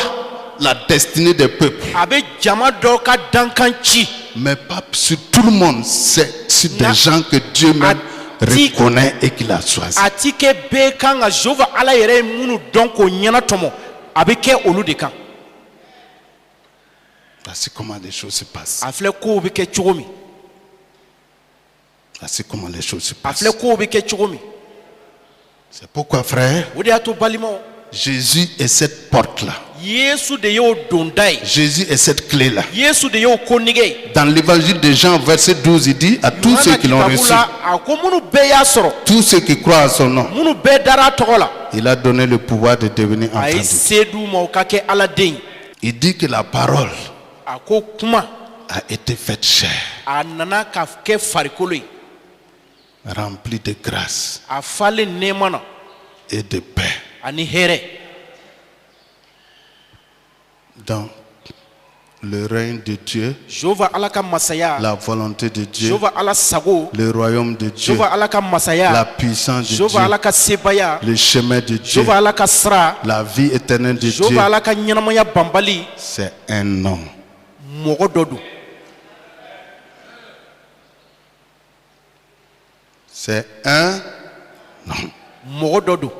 [SPEAKER 1] la destinée des peuples.
[SPEAKER 2] A bɛ jama dɔ ka dankan ci.
[SPEAKER 1] Mais pas sur tout le monde. C'est sur
[SPEAKER 2] Na-
[SPEAKER 1] des gens que Dieu même
[SPEAKER 2] Ati-
[SPEAKER 1] reconnaît et qu'il a choisis.
[SPEAKER 2] A ti kɛ bɛɛ kan ka Jehova ala yɛrɛ ye minnu dɔn k'o ɲɛna tɔmɔ. A bɛ kɛ olu de kan.
[SPEAKER 1] Voici comment les choses se passent.
[SPEAKER 2] A filɛ kow bɛ kɛ cogo min.
[SPEAKER 1] Voici comment les choses se
[SPEAKER 2] A
[SPEAKER 1] passent.
[SPEAKER 2] filɛ kow bɛ kɛ cogo min.
[SPEAKER 1] C'est pourquoi, frère,
[SPEAKER 2] O de y'a to balimaw.
[SPEAKER 1] Jésus est cette porte-là.
[SPEAKER 2] Yesu de y'o donda ye.
[SPEAKER 1] Jésus est cette clé-là.
[SPEAKER 2] Yesu de y'o konige ye.
[SPEAKER 1] Dans l'évangile de Jean, verset 12, il dit à tous ceux qui l'ont
[SPEAKER 2] Yohana
[SPEAKER 1] reçu,
[SPEAKER 2] kitabu la, a ko minnu bɛɛ y'a sɔrɔ.
[SPEAKER 1] tous ceux qui croient en son nom,
[SPEAKER 2] Minnu bɛɛ dara a tɔgɔ la.
[SPEAKER 1] il a donné le pouvoir de devenir
[SPEAKER 2] A
[SPEAKER 1] enfants
[SPEAKER 2] ye
[SPEAKER 1] de Dieu.
[SPEAKER 2] se d'u ma o ka kɛ ala den ye.
[SPEAKER 1] Il dit que la parole
[SPEAKER 2] A ko kuma
[SPEAKER 1] a été faite chair,
[SPEAKER 2] a nana ka kɛ farikolo ye.
[SPEAKER 1] remplie de grâce
[SPEAKER 2] A falen nɛɛma na
[SPEAKER 1] et de paix.
[SPEAKER 2] ani hɛrɛ.
[SPEAKER 1] Dans le règne de Dieu,
[SPEAKER 2] Jehova ala ka masaya.
[SPEAKER 1] la volonté de Dieu,
[SPEAKER 2] Jehova ala sago.
[SPEAKER 1] le royaume de Dieu,
[SPEAKER 2] Jehova ala ka
[SPEAKER 1] la
[SPEAKER 2] masaya.
[SPEAKER 1] puissance de
[SPEAKER 2] Jehova
[SPEAKER 1] Dieu,
[SPEAKER 2] ala ka sebaya.
[SPEAKER 1] le chemin de Dieu,
[SPEAKER 2] Jehova ala ka sira.
[SPEAKER 1] la vie éternelle de Dieu,
[SPEAKER 2] Jehova ala ka ɲɛnamaya banbali.
[SPEAKER 1] c'est un nom.
[SPEAKER 2] Mɔgɔ dɔ don.
[SPEAKER 1] C'est un nom.
[SPEAKER 2] Mɔgɔ dɔ don.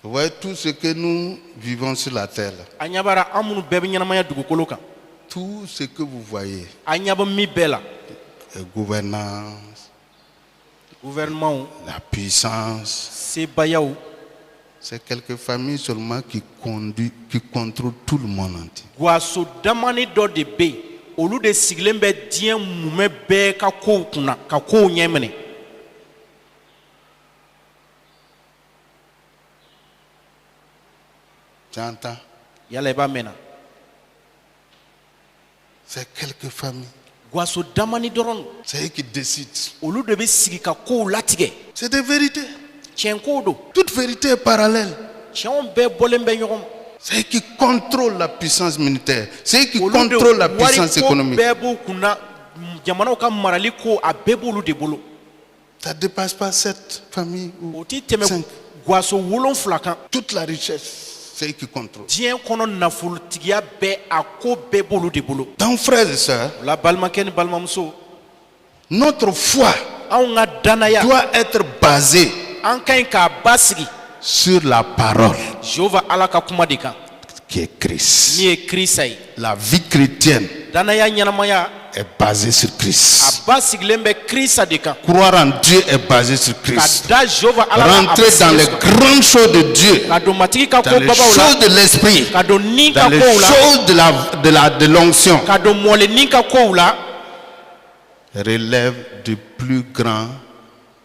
[SPEAKER 1] Vous voyez tout ce que nous vivons sur la terre, là,
[SPEAKER 2] A ɲɛ b'ara an minnu bɛɛ bɛ ɲɛnamaya dugukolo kan.
[SPEAKER 1] tout ce que vous voyez,
[SPEAKER 2] A ɲɛ bɛ min bɛɛ la.
[SPEAKER 1] gouvernance,
[SPEAKER 2] Gouvernement,
[SPEAKER 1] la puissance,
[SPEAKER 2] sebayaw,
[SPEAKER 1] c'est quelques familles seulement qui contrôlent tout le monde entier.
[SPEAKER 2] guaso damani dɔ de bɛ yen olu de sigilen bɛ diɲɛ mumɛ bɛɛ ka kow kunna ka kow ɲɛ minɛ.
[SPEAKER 1] Tu entends?
[SPEAKER 2] Yala i b'a mɛn na.
[SPEAKER 1] C'est quelques familles.
[SPEAKER 2] Guaso damani dɔrɔn
[SPEAKER 1] C'est eux qui décident.
[SPEAKER 2] olu de bɛ sigi ka kow latigɛ.
[SPEAKER 1] C'est des vérités.
[SPEAKER 2] Tiɲɛkow don.
[SPEAKER 1] Toute vérité est parallèle.
[SPEAKER 2] Tiɲɛw bɛɛ bɔlen bɛ ɲɔgɔn ma.
[SPEAKER 1] C'est eux qui contrôlent la puissance militaire. C'est eux qui
[SPEAKER 2] Olu de
[SPEAKER 1] contrôlent la puissance
[SPEAKER 2] wariko
[SPEAKER 1] économique.
[SPEAKER 2] bɛɛ b'u kunna jamanaw ka marali ko a bɛɛ b'olu de bolo.
[SPEAKER 1] Ça ne dépasse pas 7 familles ou
[SPEAKER 2] O ti tɛmɛ
[SPEAKER 1] 5.
[SPEAKER 2] guaso 7 kan.
[SPEAKER 1] Toute la richesse, c'est eux qui contrôlent.
[SPEAKER 2] Diɲɛ kɔnɔ nafolotigiya bɛɛ a ko bɛɛ b'olu de bolo.
[SPEAKER 1] Donc, frères et sœurs,
[SPEAKER 2] O la balimakɛ ni balimamuso
[SPEAKER 1] notre foi
[SPEAKER 2] anw ka danaya
[SPEAKER 1] doit être basée
[SPEAKER 2] an ka ɲi k'a basigi
[SPEAKER 1] sur la parole
[SPEAKER 2] Jehova ala ka kuma de kan
[SPEAKER 1] qui est Christ.
[SPEAKER 2] min ye Kirisa ye.
[SPEAKER 1] La vie chrétienne
[SPEAKER 2] Danaya ɲɛnamaya
[SPEAKER 1] est basée sur
[SPEAKER 2] a
[SPEAKER 1] Christ.
[SPEAKER 2] basigilen bɛ Kirisa de kan.
[SPEAKER 1] Croire en Dieu est basé sur
[SPEAKER 2] Ka
[SPEAKER 1] Christ.
[SPEAKER 2] da Jehova ala la a
[SPEAKER 1] Rentrer
[SPEAKER 2] bɛ
[SPEAKER 1] dans
[SPEAKER 2] sigi
[SPEAKER 1] les
[SPEAKER 2] so.
[SPEAKER 1] grandes choses de Dieu,
[SPEAKER 2] Ka don matigi ka ko
[SPEAKER 1] dans les
[SPEAKER 2] babaw la.
[SPEAKER 1] choses de l'esprit,
[SPEAKER 2] Ka don nin ka
[SPEAKER 1] dans les
[SPEAKER 2] kow la.
[SPEAKER 1] choses de l'onction.
[SPEAKER 2] Ka don mɔlɛnin ka kow la.
[SPEAKER 1] relève du plus grand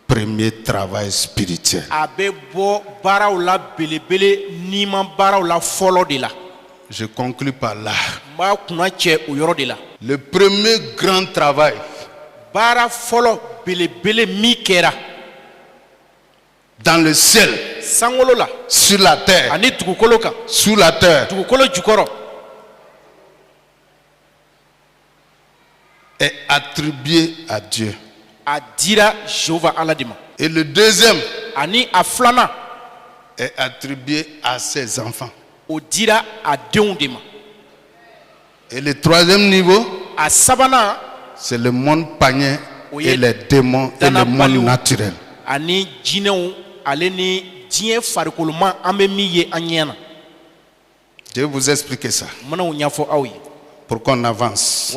[SPEAKER 1] premier travail spirituel. Je conclus par là. Le premier grand travail dans le ciel, sur la terre, sous la terre, est attribué à Dieu. Et le deuxième est attribué à ses enfants. Et le troisième niveau, c'est le monde païen et les démons et le monde naturel. Je vais vous expliquer ça pour qu'on avance.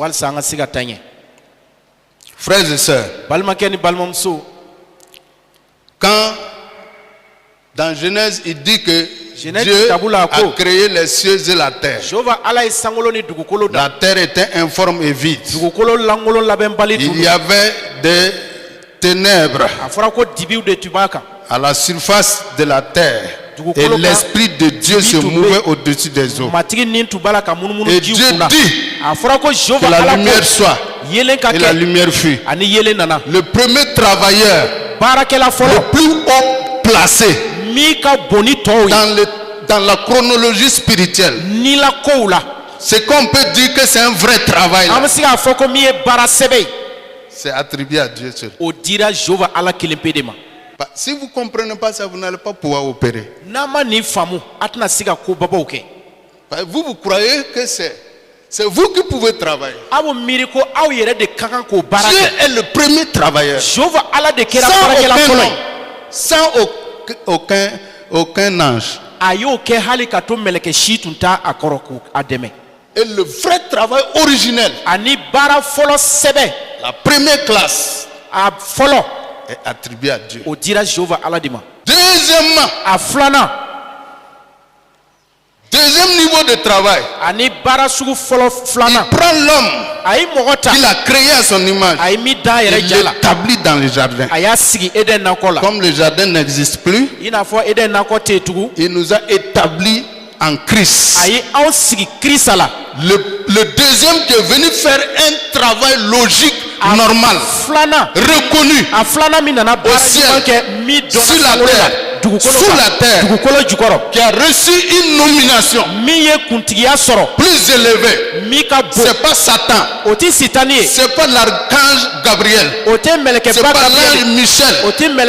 [SPEAKER 1] Frères et sœurs, quand dans Genèse il dit que Dieu a créé les cieux et la terre, la terre était informe et vide. Il y avait des ténèbres à la surface de la terre. Et l'Esprit de Dieu se mouvait au-dessus des eaux. Et Dieu dit que la lumière soit. Et la lumière fut. Le premier travailleur, le plus haut placé dans la chronologie spirituelle, c'est qu'on peut dire que c'est un vrai travail. C'est attribué à Dieu seul. Si vous ne comprenez pas ça, vous n'allez pas pouvoir opérer. Vous croyez que c'est vous qui pouvez travailler. Dieu est le premier travailleur. Sans aucun ange. Et le vrai travail originel, la première classe, est attribué à Dieu. Deuxièmement, deuxième niveau de travail, il prend l'homme qu'il a créé à son image et l'établit dans le jardin. Comme le jardin n'existe plus, il nous a établis en Christ. Le deuxième qui est venu faire un travail logique, normal, reconnu au ciel, sur la terre, sous la terre, qui a reçu une nomination plus élevée. C'est pas Satan, c'est pas l'archange Gabriel, c'est pas l'ange Michel, ce n'est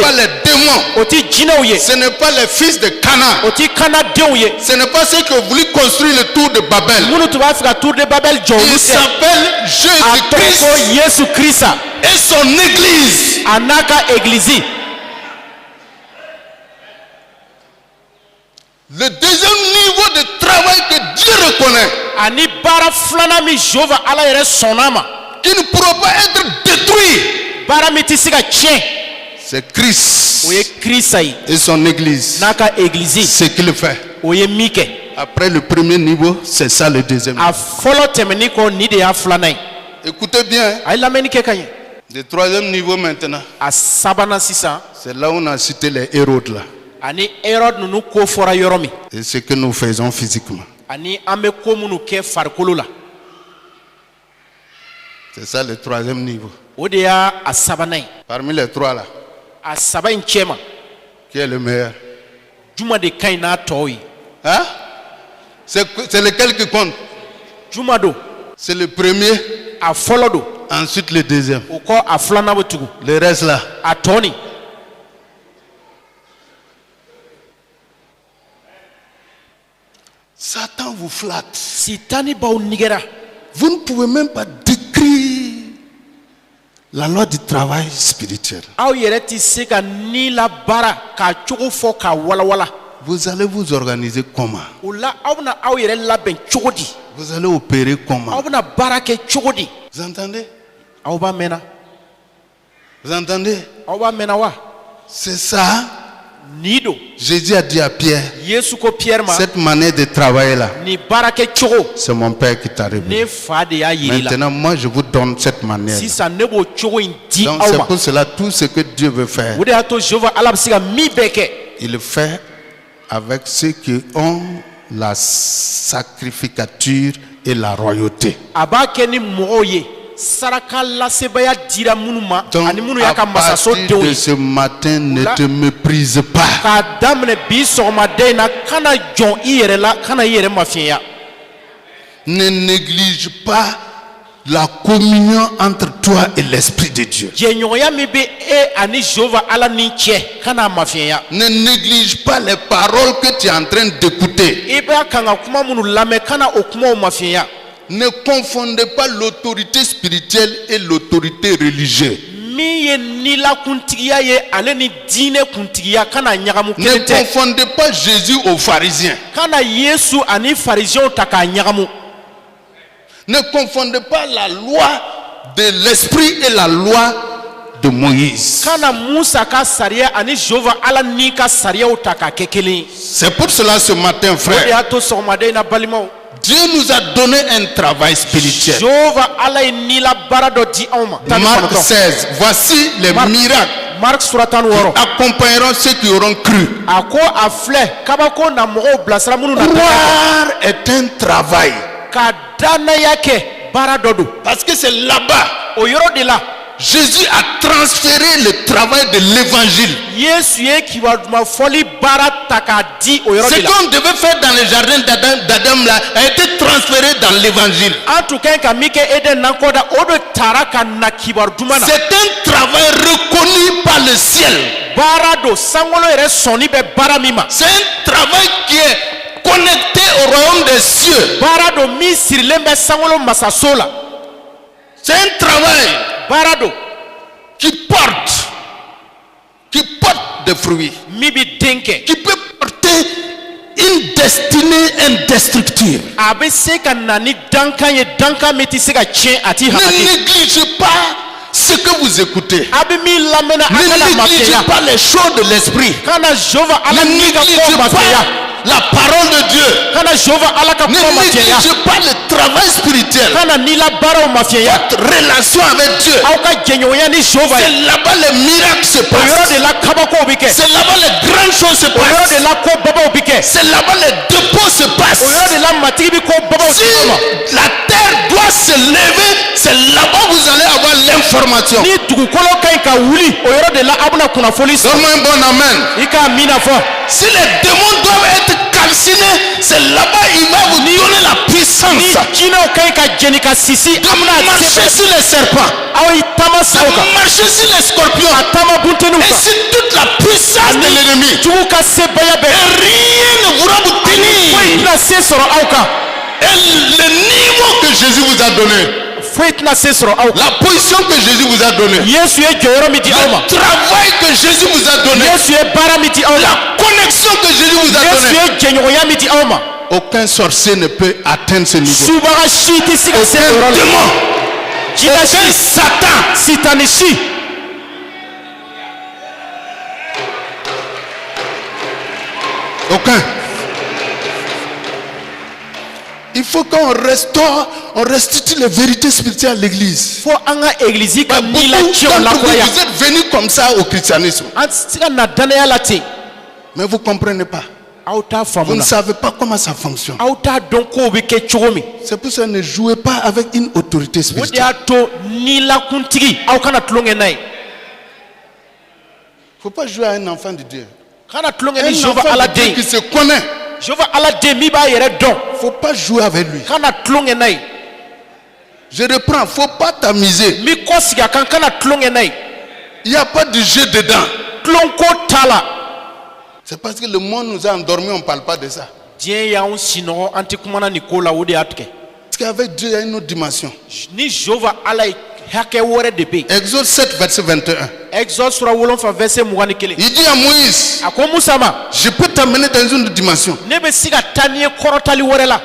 [SPEAKER 1] pas les démons, ce n'est pas les fils de Cana, ce n'est pas ceux qui ont voulu construire le tour de Babel. Il s'appelle Jésus-Christ et son église. Le deuxième niveau de travail que Dieu reconnaît, qui ne pourra pas être détruit, c'est Christ et son église. Ce qu'il fait. Après le premier niveau, c'est ça le deuxième niveau. Écoutez bien. Le troisième niveau maintenant, c'est là où on a cité les Hérodes là. Et ce que nous faisons physiquement. C'est ça le troisième niveau. Parmi les trois là, qui est le meilleur? Hein? C'est lequel qui compte? C'est le premier. Ensuite le deuxième. Le reste là. Satan vous flatte. Vous ne pouvez même pas décrire la loi du travail spirituel. Vous allez vous organiser comment? Vous allez opérer comment? Vous entendez? Vous entendez? C'est ça
[SPEAKER 2] nido
[SPEAKER 1] Jésus a dit à Pierre,
[SPEAKER 2] Yesu ko Pierre ma
[SPEAKER 1] cette manière de travailler là,
[SPEAKER 2] ni barake chogo
[SPEAKER 1] c'est mon Père qui t'a révélé.
[SPEAKER 2] ne fa de ya yiri la
[SPEAKER 1] Maintenant, moi, je vous donne cette manière.
[SPEAKER 2] si sa nebo chogo indi
[SPEAKER 1] Donc, c'est
[SPEAKER 2] awma
[SPEAKER 1] pour cela, tout ce que Dieu veut faire,
[SPEAKER 2] o de ato Jehova ala bisiga mi beke
[SPEAKER 1] il le fait avec ceux qui ont la sacrificature et la royauté.
[SPEAKER 2] aba ke ni mogo ye saraka lasebaya dira munu ma
[SPEAKER 1] Donc,
[SPEAKER 2] ani munu
[SPEAKER 1] à
[SPEAKER 2] ya ka masaso
[SPEAKER 1] partir
[SPEAKER 2] denw
[SPEAKER 1] de
[SPEAKER 2] ye
[SPEAKER 1] ce matin, ne te méprise pas.
[SPEAKER 2] k'a daminɛ bi sɔgɔmaden na kana jɔn i yɛrɛ la kana i yɛrɛ mafiɲɛya
[SPEAKER 1] Ne néglige pas la communion entre toi et l'Esprit de Dieu.
[SPEAKER 2] jɛɲɔgɔnya min bɛ e ani Jehova ala ni cɛ kana mafiɲɛya
[SPEAKER 1] Ne néglige pas les paroles que tu es en train d'écouter.
[SPEAKER 2] i bɛ kan ka kuma minnu lamɛn kana o kumaw mafiɲɛya
[SPEAKER 1] Ne confondez pas l'autorité spirituelle et l'autorité religieuse.
[SPEAKER 2] min ye nilakuntigiya ye ale ni diinɛ kuntigiya kana ɲagamu
[SPEAKER 1] Ne
[SPEAKER 2] kelen tɛ
[SPEAKER 1] confondez pas Jésus aux pharisiens.
[SPEAKER 2] kana Yesu ani farisiyɛnw ta k'a ɲagamu
[SPEAKER 1] Ne confondez pas la loi de l'esprit et la loi de Moïse.
[SPEAKER 2] kana Musa ka sariya ani Jehova ala ni ka sariyaw ta k'a kɛ kelen ye
[SPEAKER 1] C'est pour cela ce matin,
[SPEAKER 2] o de
[SPEAKER 1] frère,
[SPEAKER 2] y'a to sɔgɔmaden in na balimaw
[SPEAKER 1] Dieu nous a donné un travail spirituel.
[SPEAKER 2] Jehova ala ye nila baara dɔ di anw ma.
[SPEAKER 1] Marc 16, voici les miracles
[SPEAKER 2] Marc sura 16
[SPEAKER 1] accompagneront ceux qui auront cru.
[SPEAKER 2] a ko a filɛ kabako na mɔgɔw bilasira minnu na
[SPEAKER 1] Croire est un travail.
[SPEAKER 2] ka danaya kɛ baara dɔ don
[SPEAKER 1] Parce que c'est là-bas.
[SPEAKER 2] o yɔrɔ de la
[SPEAKER 1] Jésus a transféré le travail de l'évangile.
[SPEAKER 2] Yesu ye kibaruya fɔli baara ta k'a di o yɔrɔ
[SPEAKER 1] Ce
[SPEAKER 2] de la
[SPEAKER 1] qu'on devait faire dans le jardin d'Adam là a été transféré dans l'évangile.
[SPEAKER 2] an tun ka ɲi ka min kɛ Eden nakɔ da o de taara ka na kibaru duman na
[SPEAKER 1] C'est un travail reconnu par le ciel.
[SPEAKER 2] baara don sankolo yɛrɛ sɔnni bɛ baara min ma
[SPEAKER 1] C'est un travail qui est connecté au royaume des cieux.
[SPEAKER 2] baara don min sirilen bɛ sankolo masaso la
[SPEAKER 1] C'est un travail
[SPEAKER 2] baara don
[SPEAKER 1] qui porte des fruits,
[SPEAKER 2] min bɛ den kɛ
[SPEAKER 1] qui peut porter une destinée indestructible.
[SPEAKER 2] a bɛ se ka na ni dankan ye dankan min tɛ se ka tiɲɛ a t'i
[SPEAKER 1] Ne
[SPEAKER 2] halaki
[SPEAKER 1] négligez pas ce que vous écoutez.
[SPEAKER 2] a bɛ min lamɛnna a kana
[SPEAKER 1] Ne négligez
[SPEAKER 2] mafiya
[SPEAKER 1] pas les choses de l'esprit.
[SPEAKER 2] kana Jehova ala
[SPEAKER 1] Ne
[SPEAKER 2] ni ka
[SPEAKER 1] négligez
[SPEAKER 2] ko mafiya
[SPEAKER 1] pas la parole de Dieu.
[SPEAKER 2] kana Jehova ala ka
[SPEAKER 1] Ne
[SPEAKER 2] ko mafiya
[SPEAKER 1] négligez pas le travail spirituel.
[SPEAKER 2] kana nila baaraw mafiya
[SPEAKER 1] Votre relation avec Dieu.
[SPEAKER 2] aw ka jɛɲɔgɔnya ni Jehova ye
[SPEAKER 1] C'est là-bas les miracles se
[SPEAKER 2] o yɔrɔ
[SPEAKER 1] passent.
[SPEAKER 2] de la kabakow bɛ kɛ
[SPEAKER 1] C'est là-bas les grandes choses se
[SPEAKER 2] o yɔrɔ de
[SPEAKER 1] passent.
[SPEAKER 2] la ko babaw bɛ kɛ
[SPEAKER 1] C'est là-bas les dépôts se
[SPEAKER 2] o yɔrɔ
[SPEAKER 1] passent.
[SPEAKER 2] de la matigi bɛ ko babaw
[SPEAKER 1] Si
[SPEAKER 2] di ma
[SPEAKER 1] la terre doit se lever, c'est là-bas vous allez avoir l'information.
[SPEAKER 2] ni dugukolo ka ɲi ka wuli o yɔrɔ de la aw bɛna kunnafoni sɔrɔ
[SPEAKER 1] Donne-moi un bon amen.
[SPEAKER 2] i k'a mina fɔ
[SPEAKER 1] Si les démons doivent être calcinés, c'est là-bas il va vous donner la
[SPEAKER 2] ni
[SPEAKER 1] puissance
[SPEAKER 2] jinɛw ka ɲi ka jɛni ka sisi
[SPEAKER 1] de
[SPEAKER 2] a bɛna
[SPEAKER 1] marcher sur les serpents,
[SPEAKER 2] aw ye taama sa o kan
[SPEAKER 1] de marcher sur les scorpions
[SPEAKER 2] a taama bunteninw
[SPEAKER 1] et
[SPEAKER 2] kan
[SPEAKER 1] sur toute la puissance de l'ennemi.
[SPEAKER 2] jugu ka sebaya bɛɛ
[SPEAKER 1] Et rien ne pourra vous
[SPEAKER 2] foyi
[SPEAKER 1] tenir.
[SPEAKER 2] tɛna se sɔrɔ aw kan
[SPEAKER 1] Et le niveau que Jésus vous a donné,
[SPEAKER 2] foyi tɛna se sɔrɔ aw kan
[SPEAKER 1] la position que Jésus vous a donnée,
[SPEAKER 2] Yesu ye jɔyɔrɔ min di aw ma
[SPEAKER 1] le travail que Jésus vous a donné,
[SPEAKER 2] Yesu ye baara min di aw la
[SPEAKER 1] la connexion que Jésus vous a
[SPEAKER 2] Yesu
[SPEAKER 1] donnée,
[SPEAKER 2] ye jɛɲɔgɔnya min di aw ma
[SPEAKER 1] aucun sorcier ne peut atteindre ce niveau.
[SPEAKER 2] subaga si tɛ se ka se o yɔrɔ
[SPEAKER 1] Aucun
[SPEAKER 2] la
[SPEAKER 1] démon,
[SPEAKER 2] jinɛ
[SPEAKER 1] aucun
[SPEAKER 2] si
[SPEAKER 1] Satan,
[SPEAKER 2] sitani si
[SPEAKER 1] aucun. Il faut qu'on restaure, on restitue les vérités spirituelles à l'église.
[SPEAKER 2] fo an ka egilizi ka
[SPEAKER 1] Beaucoup
[SPEAKER 2] nila tiɲɛw
[SPEAKER 1] d'entre vous,
[SPEAKER 2] lakuraya
[SPEAKER 1] vous êtes venus comme ça au christianisme.
[SPEAKER 2] an tɛ se ka na danaya la ten
[SPEAKER 1] Mais vous ne comprenez pas.
[SPEAKER 2] aw t'a
[SPEAKER 1] Vous
[SPEAKER 2] faamu
[SPEAKER 1] ne
[SPEAKER 2] na
[SPEAKER 1] savez pas comment ça fonctionne.
[SPEAKER 2] aw t'a dɔn kow bɛ kɛ cogo min
[SPEAKER 1] C'est pour ça que ne jouez pas avec une autorité
[SPEAKER 2] o de
[SPEAKER 1] spirituelle.
[SPEAKER 2] y'a to nilakuntigi aw kana tulonkɛ n'a ye
[SPEAKER 1] Il ne faut pas jouer à un enfant de Dieu.
[SPEAKER 2] kana tulonkɛ
[SPEAKER 1] Un
[SPEAKER 2] ni Jehova
[SPEAKER 1] enfant
[SPEAKER 2] ala
[SPEAKER 1] de Dieu
[SPEAKER 2] den
[SPEAKER 1] qui se connaît.
[SPEAKER 2] Jehova ala den min b'a yɛrɛ dɔn
[SPEAKER 1] Il ne faut pas jouer avec lui.
[SPEAKER 2] kana tulonkɛ n'a ye
[SPEAKER 1] Je reprends, il ne faut pas t'amuser.
[SPEAKER 2] min kɔ sigi a kan kana tulonkɛ n'a ye
[SPEAKER 1] Il n'y a pas de jeu dedans.
[SPEAKER 2] tulonko t'a la
[SPEAKER 1] C'est parce que le monde nous a endormis, on ne parle pas de ça.
[SPEAKER 2] diɲɛ y'anw sinɔgɔ an tɛ kumana nin ko la o de y'a tigɛ
[SPEAKER 1] Parce qu'avec Dieu, il y a une autre dimension.
[SPEAKER 2] ni Jehova ala ye hakɛ wɛrɛ de bɛ yen
[SPEAKER 1] Exode 7, verset 21.
[SPEAKER 2] Exode sura 7 verset 21
[SPEAKER 1] Il dit à Moïse,
[SPEAKER 2] a ko Musa ma
[SPEAKER 1] je peux t'amener dans une autre dimension.
[SPEAKER 2] ne bɛ se ka taa n'i ye kɔrɔtali wɛrɛ la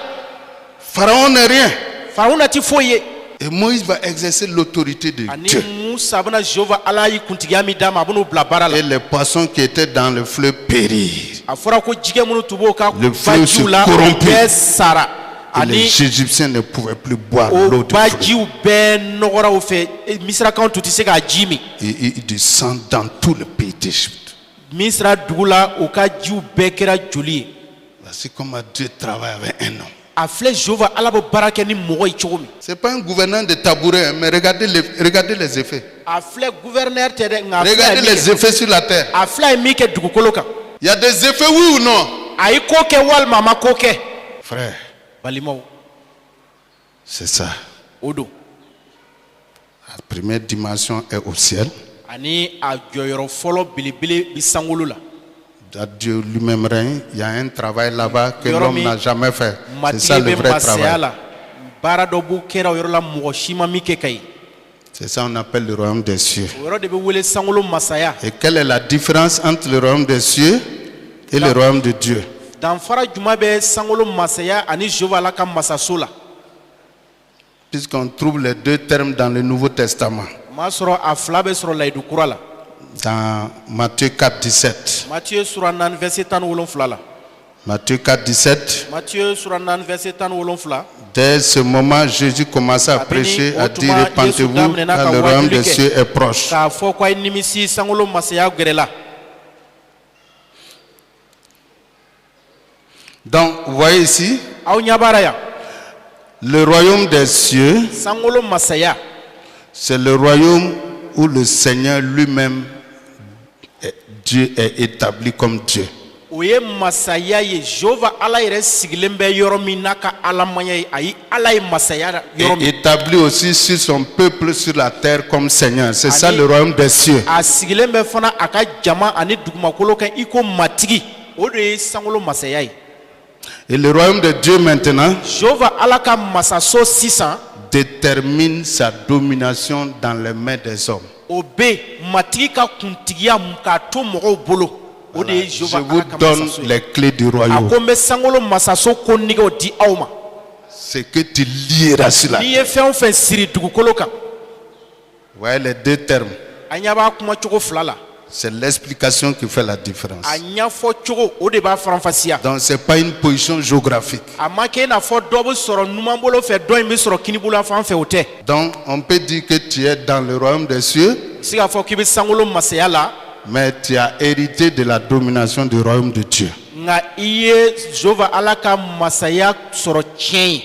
[SPEAKER 1] Pharaon n'est rien.
[SPEAKER 2] Farawuna tɛ foyi ye
[SPEAKER 1] Et Moïse va exercer l'autorité de
[SPEAKER 2] Ani
[SPEAKER 1] Dieu.
[SPEAKER 2] Musa bena Jehova Ala yi kuntigiya min d'a ma a ben'o bila baara la.
[SPEAKER 1] Et les poissons qui étaient dans le fleuve périrent.
[SPEAKER 2] A fɔra ko jɛgɛ minnu tun b'o ka
[SPEAKER 1] Le fleuve se
[SPEAKER 2] bajiw la o
[SPEAKER 1] corrompit.
[SPEAKER 2] bɛɛ sara.
[SPEAKER 1] Et
[SPEAKER 2] Ani
[SPEAKER 1] les Égyptiens ne pouvaient plus boire
[SPEAKER 2] o
[SPEAKER 1] l'eau du fleuve.
[SPEAKER 2] bajiw bɛɛ nɔgɔra o fɛ Misirakanw tun tɛ se k'a ji min.
[SPEAKER 1] Et ils descendent dans tout le pays d'Égypte.
[SPEAKER 2] Misira dugu la o ka jiw bɛɛ kɛra joli ye.
[SPEAKER 1] Voici comment Dieu travaille avec un homme.
[SPEAKER 2] A filɛ Jehova Ala bɛ baara kɛ ni mɔgɔ ye cogo min.
[SPEAKER 1] Ce n'est pas un gouverneur de tabouret, mais regardez les effets.
[SPEAKER 2] A filɛ gouverneur tɛ dɛ nka a filɛ
[SPEAKER 1] Regardez
[SPEAKER 2] ye min
[SPEAKER 1] les effets sur la terre.
[SPEAKER 2] a filɛ ye min kɛ dugukolo kan.
[SPEAKER 1] Il y a des effets, oui ou non?
[SPEAKER 2] A ye ko kɛ walima a ma ko kɛ.
[SPEAKER 1] Frère,
[SPEAKER 2] Balimaw
[SPEAKER 1] c'est ça.
[SPEAKER 2] o don.
[SPEAKER 1] La première dimension est au ciel.
[SPEAKER 2] Ani a jɔyɔrɔ fɔlɔ belebele bi sankolo la.
[SPEAKER 1] Dieu lui-même règne. Il y a un travail là-bas que
[SPEAKER 2] Yɔrɔ
[SPEAKER 1] l'homme
[SPEAKER 2] min
[SPEAKER 1] n'a jamais fait. C'est ça
[SPEAKER 2] matigi
[SPEAKER 1] le
[SPEAKER 2] bɛ
[SPEAKER 1] vrai
[SPEAKER 2] masaya
[SPEAKER 1] travail.
[SPEAKER 2] la baara dɔ b'o kɛra o yɔrɔ la mɔgɔ si ma min kɛ ka ye.
[SPEAKER 1] C'est ça qu'on appelle le royaume des cieux.
[SPEAKER 2] O yɔrɔ de bɛ wele sankolo masaya.
[SPEAKER 1] Et quelle est la différence entre le royaume des cieux et le royaume de Dieu?
[SPEAKER 2] Danfara juma bɛ sankolo masaya ani Jehova Ala ka masaso la.
[SPEAKER 1] Puisqu'on trouve les deux termes dans le Nouveau Testament.
[SPEAKER 2] M'a sɔrɔ a fila bɛ sɔrɔ layidu kura la.
[SPEAKER 1] Dans Matthieu 4, 17.
[SPEAKER 2] Matthieu sura 4 verset 17 la.
[SPEAKER 1] Matthieu 4, 17.
[SPEAKER 2] Matthieu sura 4 verset 17.
[SPEAKER 1] Dès ce moment, Jésus commença à prêcher, à dire: répentez-vous, car le royaume des cieux est proche.
[SPEAKER 2] K'a fɔ ko a ye nimisi sankolo masaya gɛrɛ la.
[SPEAKER 1] Donc, vous voyez ici,
[SPEAKER 2] Aw ɲɛ b'ara yan.
[SPEAKER 1] le royaume des cieux,
[SPEAKER 2] Sankolo masaya
[SPEAKER 1] c'est le royaume où le Seigneur lui-même, Dieu est établi comme Dieu.
[SPEAKER 2] o ye masaya ye Jehova Ala yɛrɛ sigilen bɛ yɔrɔ min n'a ka alamanya ye ayi Ala ye masaya yɔrɔ
[SPEAKER 1] Et
[SPEAKER 2] min.
[SPEAKER 1] établi aussi sur son peuple sur la terre comme Seigneur. C'est ça
[SPEAKER 2] Ani-
[SPEAKER 1] le royaume des cieux.
[SPEAKER 2] A sigilen bɛ fana a ka jama ani dugumakolo kan iko matigi o de ye sankolo masaya ye.
[SPEAKER 1] Et le royaume de Dieu maintenant
[SPEAKER 2] Jehova Ala ka masaso sisan
[SPEAKER 1] détermine sa domination dans les mains des hommes.
[SPEAKER 2] o bɛ matigi ka kuntigiya k'a to mɔgɔw bolo o de ye
[SPEAKER 1] Je
[SPEAKER 2] Jehova
[SPEAKER 1] vous
[SPEAKER 2] Ala ka
[SPEAKER 1] donne
[SPEAKER 2] masaso ye.
[SPEAKER 1] les clés du
[SPEAKER 2] A
[SPEAKER 1] royaume.
[SPEAKER 2] ko n bɛ sankolo masaso ko nɛgɛw di aw ma.
[SPEAKER 1] Ce que tu lieras sur la
[SPEAKER 2] N'i
[SPEAKER 1] terre.
[SPEAKER 2] ye fɛn o fɛn siri dugukolo kan
[SPEAKER 1] Vous voyez les deux termes.
[SPEAKER 2] a ɲɛ b'a kuma cogo fila la.
[SPEAKER 1] C'est l'explication qui fait la différence.
[SPEAKER 2] A ɲɛfɔ cogo o de b'a faranfasiya.
[SPEAKER 1] Donc ce n'est pas une position géographique.
[SPEAKER 2] A ma kɛ i n'a fɔ dɔ bɛ sɔrɔ numan bolo fɛ dɔ in bɛ sɔrɔ kini bolo fan fɛ o tɛ.
[SPEAKER 1] Donc on peut dire que tu es dans le royaume des cieux,
[SPEAKER 2] Se k'a fɔ k'i bɛ sankolo masaya la
[SPEAKER 1] mais tu as hérité de la domination du royaume de Dieu.
[SPEAKER 2] nka i ye Jehova Ala ka masaya sɔrɔ tiɲɛ ye.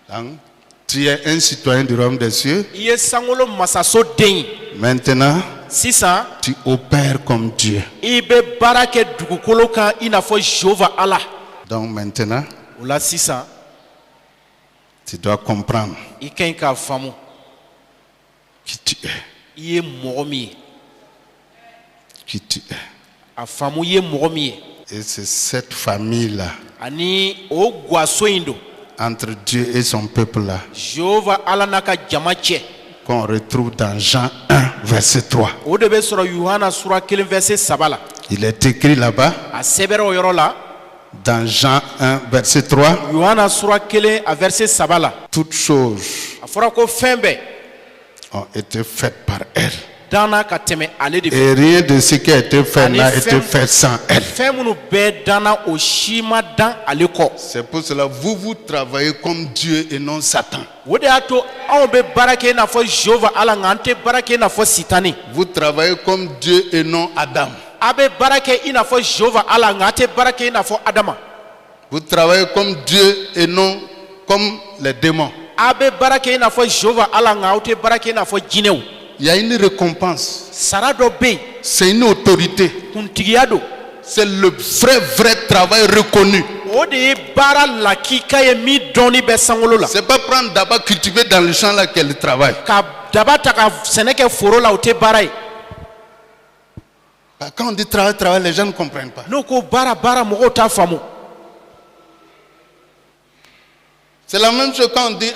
[SPEAKER 1] Donc, tu es un citoyen du royaume des cieux.
[SPEAKER 2] I ye sankolo masaso den ye.
[SPEAKER 1] Maintenant,
[SPEAKER 2] Sisan
[SPEAKER 1] tu opères comme Dieu.
[SPEAKER 2] i bɛ baara kɛ dugukolo kan i n'a fɔ Jehova Ala.
[SPEAKER 1] Donc maintenant,
[SPEAKER 2] O la sisan
[SPEAKER 1] tu dois comprendre
[SPEAKER 2] i ka ɲi k'a faamu
[SPEAKER 1] qui tu es.
[SPEAKER 2] i ye mɔgɔ min ye.
[SPEAKER 1] Qui tu es.
[SPEAKER 2] A faamu i ye mɔgɔ min ye.
[SPEAKER 1] Et c'est cette famille-là,
[SPEAKER 2] Ani o guwaso in don.
[SPEAKER 1] entre Dieu et son peuple-là,
[SPEAKER 2] Jehova Ala n'a ka jama cɛ.
[SPEAKER 1] qu'on retrouve dans Jean 1, verset 3.
[SPEAKER 2] O de bɛ sɔrɔ Yohana sura 1 verset 3 la.
[SPEAKER 1] Il est écrit là-bas,
[SPEAKER 2] A sɛbɛra o yɔrɔ la.
[SPEAKER 1] dans Jean 1, verset 3,
[SPEAKER 2] Yohana sura 1 a verset 3 la.
[SPEAKER 1] toutes choses
[SPEAKER 2] A fɔra ko fɛn bɛɛ
[SPEAKER 1] ont été faites par elle.
[SPEAKER 2] danna ka tɛmɛ ale de fɛ.
[SPEAKER 1] Et rien de ce qui a été fait n'a été fait sans elle.
[SPEAKER 2] Fɛn minnu bɛɛ danna o si ma dan ale kɔ.
[SPEAKER 1] C'est pour cela vous travaillez comme Dieu et non Satan.
[SPEAKER 2] O de y'a to anw bɛ baara kɛ i n'a fɔ Jehova Ala nka an tɛ baara kɛ i n'a fɔ Sitani.
[SPEAKER 1] Vous travaillez comme Dieu et non Adam.
[SPEAKER 2] A bɛ baara kɛ i n'a fɔ Jehova Ala nka a tɛ baara kɛ i n'a fɔ Adama.
[SPEAKER 1] Vous travaillez comme Dieu et non comme les démons.
[SPEAKER 2] A bɛ baara kɛ i n'a fɔ Jehova Ala nka aw tɛ baara kɛ i n'a fɔ jinɛw.
[SPEAKER 1] Il y a une récompense.
[SPEAKER 2] Sara dɔ bɛ yen
[SPEAKER 1] C'est une autorité.
[SPEAKER 2] kuntigiya don.
[SPEAKER 1] C'est le vrai travail reconnu.
[SPEAKER 2] O de ye baara lakika ye min dɔnni bɛ sankolo la.
[SPEAKER 1] C'est pas prendre d'abord cultiver dans le champ là qu'elle travaille.
[SPEAKER 2] Ka daba ta ka sɛnɛ kɛ foro la o tɛ baara ye.
[SPEAKER 1] Quand on dit travail, les gens ne comprennent pas.
[SPEAKER 2] N'o ko baara mɔgɔw t'a faamu.
[SPEAKER 1] C'est la même chose quand on dit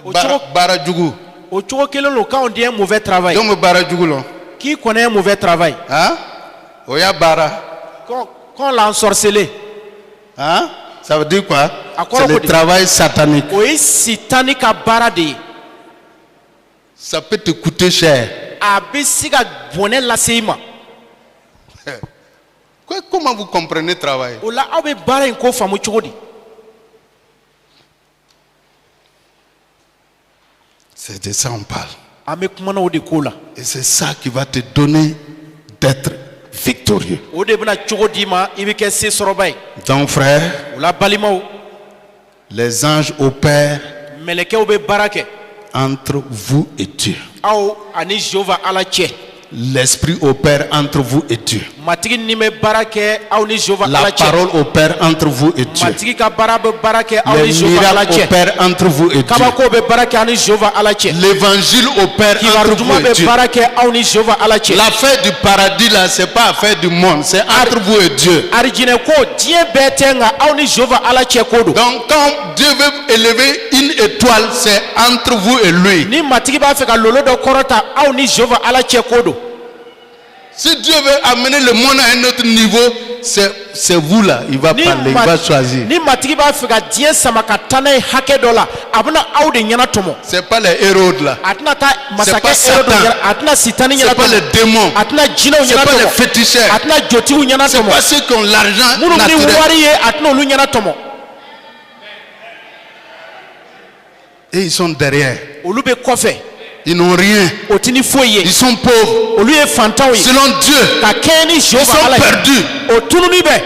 [SPEAKER 2] Ocho-
[SPEAKER 1] Barajougou.
[SPEAKER 2] O cogo kelen lo quand on dit un mauvais travail.
[SPEAKER 1] Donc Barajougou là.
[SPEAKER 2] Qui connaît un mauvais travail?
[SPEAKER 1] Hein? Oya Bara.
[SPEAKER 2] Quand on l'a ensorcelé,
[SPEAKER 1] Hein? Ça veut dire quoi? C'est le travail satanique.
[SPEAKER 2] o ye sitani ka baara de ye.
[SPEAKER 1] Ça peut te coûter cher.
[SPEAKER 2] A bɛ se ka bɔnɛ lase i ma.
[SPEAKER 1] Comment vous comprenez travail?
[SPEAKER 2] o la aw bɛ baara in ko faamu cogo di?
[SPEAKER 1] C'est de ça on parle.
[SPEAKER 2] an bɛ kumana o de ko la.
[SPEAKER 1] Et c'est ça qui va te donner d'être victorieux.
[SPEAKER 2] o de bɛna cogo d'i ma i bɛ kɛ se sɔrɔba ye.
[SPEAKER 1] Donc frère,
[SPEAKER 2] o la balimaw,
[SPEAKER 1] les anges opèrent
[SPEAKER 2] mɛlɛkɛw bɛ baara kɛ
[SPEAKER 1] entre vous et Dieu.
[SPEAKER 2] aw ani Jehova Ala cɛ.
[SPEAKER 1] L'esprit opère entre vous et Dieu.
[SPEAKER 2] matigi ni bɛ baara kɛ aw ni Jehova
[SPEAKER 1] La
[SPEAKER 2] Ala cɛ.
[SPEAKER 1] parole opère entre vous et Dieu.
[SPEAKER 2] matigi ka baara bɛ baara kɛ aw ni
[SPEAKER 1] Les
[SPEAKER 2] Jehova Ala
[SPEAKER 1] miracles
[SPEAKER 2] cɛ.
[SPEAKER 1] opèrent entre vous et Dieu.
[SPEAKER 2] kabako bɛ baara kɛ aw ni Jehova Ala cɛ.
[SPEAKER 1] L'évangile opère entre
[SPEAKER 2] kibaru
[SPEAKER 1] vous
[SPEAKER 2] duman
[SPEAKER 1] et
[SPEAKER 2] bɛ
[SPEAKER 1] Dieu.
[SPEAKER 2] baara kɛ aw ni Jehova Ala cɛ.
[SPEAKER 1] L'affaire du paradis là, c'est pas affaire du monde, c'est entre vous et Dieu.
[SPEAKER 2] arijinɛ ko diɲɛ bɛɛ tɛ nka aw ni Jehova Ala cɛ ko don.
[SPEAKER 1] Donc quand Dieu veut élever une étoile, c'est entre vous et lui.
[SPEAKER 2] ni matigi b'a fɛ ka lolo dɔ kɔrɔta aw ni Jehova Ala cɛ ko don.
[SPEAKER 1] Si Dieu veut amener le monde à un autre niveau, c'est vous là, il va parler, il va choisir.
[SPEAKER 2] ni matigi b'a fɛ ka diɲɛ sama ka taa n'a ye hakɛ dɔ la a bɛna aw de ɲɛna tɔmɔ.
[SPEAKER 1] C'est pas les Hérodes là.
[SPEAKER 2] a tɛna taa masakɛ
[SPEAKER 1] pas
[SPEAKER 2] Hérodon
[SPEAKER 1] Satan.
[SPEAKER 2] ɲɛna, a tɛna sitani ɲɛna
[SPEAKER 1] C'est pas les
[SPEAKER 2] tɔmɔ,
[SPEAKER 1] démons.
[SPEAKER 2] a tɛna jinɛw
[SPEAKER 1] C'est
[SPEAKER 2] ɲɛna
[SPEAKER 1] pas les
[SPEAKER 2] tɔmɔ,
[SPEAKER 1] féticheurs.
[SPEAKER 2] a tɛna jotigiw ɲɛna
[SPEAKER 1] C'est
[SPEAKER 2] tɔmɔ,
[SPEAKER 1] pas ceux qui ont l'argent
[SPEAKER 2] minnu ni
[SPEAKER 1] naturel.
[SPEAKER 2] wari ye a tɛna olu ɲɛna tɔmɔ.
[SPEAKER 1] Et ils sont derrière.
[SPEAKER 2] olu bɛ kɔfɛ
[SPEAKER 1] Ils n'ont rien.
[SPEAKER 2] o tɛ ni foyi ye,
[SPEAKER 1] Ils sont pauvres.
[SPEAKER 2] olu ye fantanw ye,
[SPEAKER 1] Selon Dieu,
[SPEAKER 2] ka kɛɲɛ ni
[SPEAKER 1] ils
[SPEAKER 2] Jehova
[SPEAKER 1] sont
[SPEAKER 2] Ala ye,
[SPEAKER 1] perdus.
[SPEAKER 2] o tununi bɛ,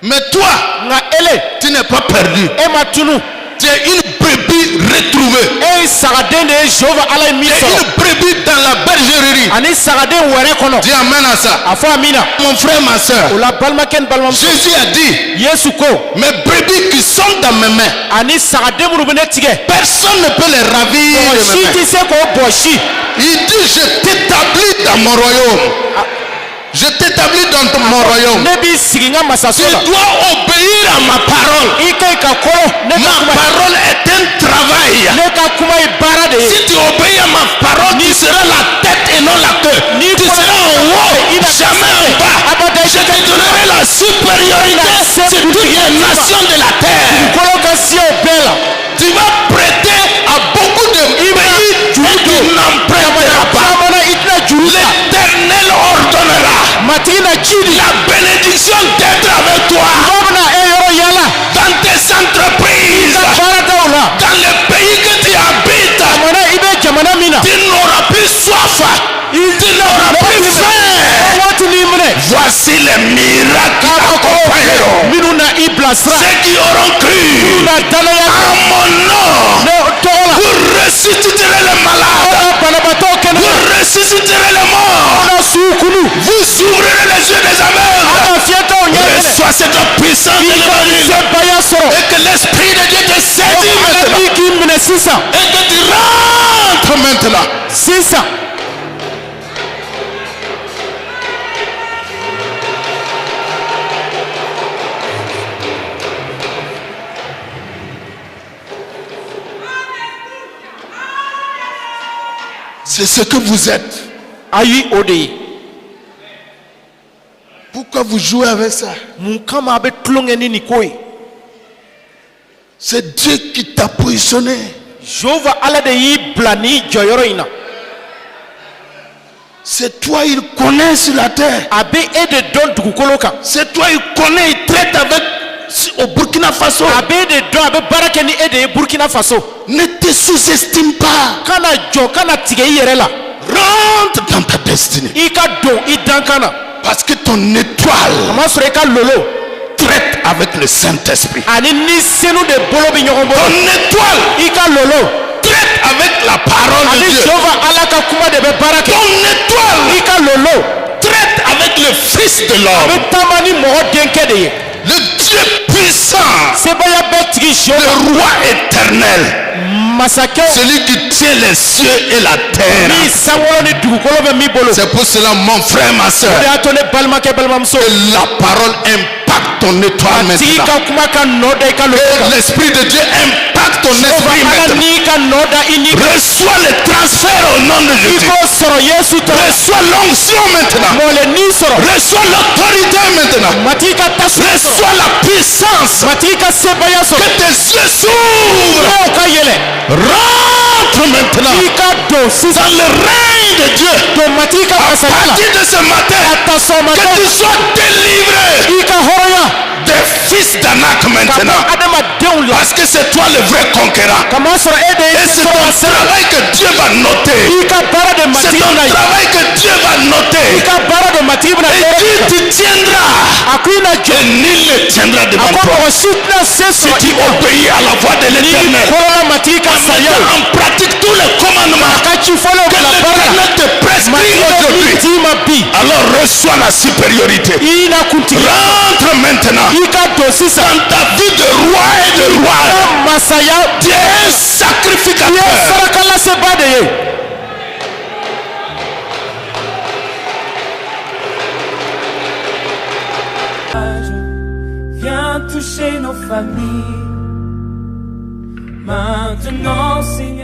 [SPEAKER 1] Mais toi,
[SPEAKER 2] nka ele
[SPEAKER 1] tu n'es pas perdu.
[SPEAKER 2] e ma tunu,
[SPEAKER 1] Tu es une brebis retrouvée.
[SPEAKER 2] e ye sagaden de ye Jehova Ala ye min
[SPEAKER 1] Tu es
[SPEAKER 2] sɔrɔ,
[SPEAKER 1] une brebis dans la bergerie.
[SPEAKER 2] ani sagaden wɛrɛ kɔnɔ.
[SPEAKER 1] Dis amen à ça.
[SPEAKER 2] a fɔ amina.
[SPEAKER 1] Mon frère, ma soeur,
[SPEAKER 2] o la balimakɛ ni balimamuso,
[SPEAKER 1] Jésus a dit,
[SPEAKER 2] Yesu ko
[SPEAKER 1] mes brebis qui sont dans mes mains,
[SPEAKER 2] ani sagaden minnu bɛ ne tigɛ,
[SPEAKER 1] personne ne peut les ravir
[SPEAKER 2] mɔgɔ
[SPEAKER 1] de
[SPEAKER 2] si
[SPEAKER 1] mes mains.
[SPEAKER 2] tɛ se k'o bɔsi.
[SPEAKER 1] Il dit, je t'établis dans mon royaume. Je t'établis dans mon royaume.
[SPEAKER 2] ne b'i sigi n ka masaso
[SPEAKER 1] Tu
[SPEAKER 2] la.
[SPEAKER 1] dois obéir à ma parole.
[SPEAKER 2] i ka ɲi ka kɔrɔ ne ka
[SPEAKER 1] Ma
[SPEAKER 2] kuma ye.
[SPEAKER 1] parole est un travail.
[SPEAKER 2] ne ka kuma ye baara de ye.
[SPEAKER 1] Si tu obéis à ma parole, tu seras la tête et non la queue. Tu seras en haut, jamais en bas. Je te donnerai la supériorité sur toutes les nations de la terre.
[SPEAKER 2] kɔrɔ ka se o bɛɛ la.
[SPEAKER 1] Tu vas prêter à beaucoup de pays et tu n'emprunteras pas.
[SPEAKER 2] caman na i tɛna juru ta.
[SPEAKER 1] L'Éternel ordonnera
[SPEAKER 2] matigi na ci di.
[SPEAKER 1] la bénédiction d'être avec toi
[SPEAKER 2] dɔw bɛ na e yɔrɔ yala.
[SPEAKER 1] dans tes entreprises,
[SPEAKER 2] ka baara kɛ o la.
[SPEAKER 1] dans le pays que tu habites.
[SPEAKER 2] jamana i bɛ jamana min na.
[SPEAKER 1] Tu n'auras plus soif, tu n'auras plus faim.
[SPEAKER 2] waati n'i minɛ.
[SPEAKER 1] Voici les miracles qui t'accompagneront.
[SPEAKER 2] minnu na i bilasira.
[SPEAKER 1] Ceux qui auront cru
[SPEAKER 2] na danaya
[SPEAKER 1] en mon nom,
[SPEAKER 2] ne tɔgɔ la.
[SPEAKER 1] vous ressusciterez les malades,
[SPEAKER 2] ka banabaatɔ kɛnɛ.
[SPEAKER 1] vous ressusciterez les morts,
[SPEAKER 2] na suw kunu.
[SPEAKER 1] vous ouvrirez les yeux des aveugles.
[SPEAKER 2] ka fiyɛtaw ɲɛ
[SPEAKER 1] Reçois cette puissance de l'évangile
[SPEAKER 2] sebaya sɔrɔ.
[SPEAKER 1] et que l'Esprit de Dieu te saisit
[SPEAKER 2] ala
[SPEAKER 1] maintenant
[SPEAKER 2] b'i k'i minɛ sisan.
[SPEAKER 1] et que tu rentres maintenant.
[SPEAKER 2] sisan.
[SPEAKER 1] C'est ce que vous êtes.
[SPEAKER 2] ayi o de ye.
[SPEAKER 1] Pourquoi vous jouez avec ça?
[SPEAKER 2] mun kama a bɛ tulonkɛ ni nin ko ye.
[SPEAKER 1] C'est Dieu qui t'a positionné.
[SPEAKER 2] Jehova Ala de y'i bila nin jɔyɔrɔ in na.
[SPEAKER 1] C'est toi, il connaît sur la terre.
[SPEAKER 2] a bɛ e de dɔn dugukolo kan.
[SPEAKER 1] C'est toi, il connaît, il traite avec au Burkina Faso.
[SPEAKER 2] a bɛ e de dɔn a bɛ baara kɛ ni e de ye Burkina Faso.
[SPEAKER 1] Ne te sous-estime pas.
[SPEAKER 2] kana jɔ kana tigɛ i yɛrɛ la.
[SPEAKER 1] Rentre dans ta destinée.
[SPEAKER 2] i ka don i dankan na.
[SPEAKER 1] Parce que ton étoile
[SPEAKER 2] a ma sɔrɔ i ka lolo.
[SPEAKER 1] traite avec le Saint-Esprit.
[SPEAKER 2] ani ni senu de bolo bɛ ɲɔgɔn bolo.
[SPEAKER 1] Ton étoile
[SPEAKER 2] i ka lolo.
[SPEAKER 1] traite avec la parole de
[SPEAKER 2] ani
[SPEAKER 1] Dieu.
[SPEAKER 2] Jehova Ala ka kuma de bɛ baara kɛ.
[SPEAKER 1] Ton étoile
[SPEAKER 2] i ka lolo.
[SPEAKER 1] traite avec le Fils de
[SPEAKER 2] a
[SPEAKER 1] l'homme.
[SPEAKER 2] bɛ taama ni mɔgɔ denkɛ de ye.
[SPEAKER 1] Le Dieu puissant,
[SPEAKER 2] sebaya bɛ tigi
[SPEAKER 1] le
[SPEAKER 2] Jehova.
[SPEAKER 1] roi éternel,
[SPEAKER 2] masakɛ.
[SPEAKER 1] celui qui tient les cieux et la terre.
[SPEAKER 2] ni sankolo ni dugukolo bɛ min bolo.
[SPEAKER 1] C'est pour cela, mon frère, ma soeur,
[SPEAKER 2] o de y'a to ne balimakɛ balimamuso.
[SPEAKER 1] la parole impacte ton étoile
[SPEAKER 2] a tigi
[SPEAKER 1] maintenant.
[SPEAKER 2] ka kuma ka nɔ da i ka lolo
[SPEAKER 1] Et
[SPEAKER 2] kan.
[SPEAKER 1] l'Esprit de Dieu impacte ton esprit
[SPEAKER 2] Ala
[SPEAKER 1] maintenant.
[SPEAKER 2] n'i ka
[SPEAKER 1] Reçois le transfert au nom de Jésus. Reçois l'onction maintenant. Reçois l'autorité maintenant. Reçois la puissance. Que tes yeux s'ouvrent. Rentre maintenant dans le règne de Dieu. À partir de ce matin, que tu sois délivré des fils d'Anak maintenant. Parce que c'est toi le vrai conquérant. Et c'est ton travail que Dieu va noter. C'est ton travail que Dieu va noter. Et Dieu te tiendra. Et nul ne tiendra devant toi. Si tu obéis à la voix de l'Éternel, en mettant en pratique tous les commandements que l'Éternel te prescrit aujourd'hui, alors reçois la supériorité. Rentre maintenant dans ta vie de roi et de roi. Tu es un sacrificateur.
[SPEAKER 3] Viens toucher nos familles. Maintenant, Seigneur.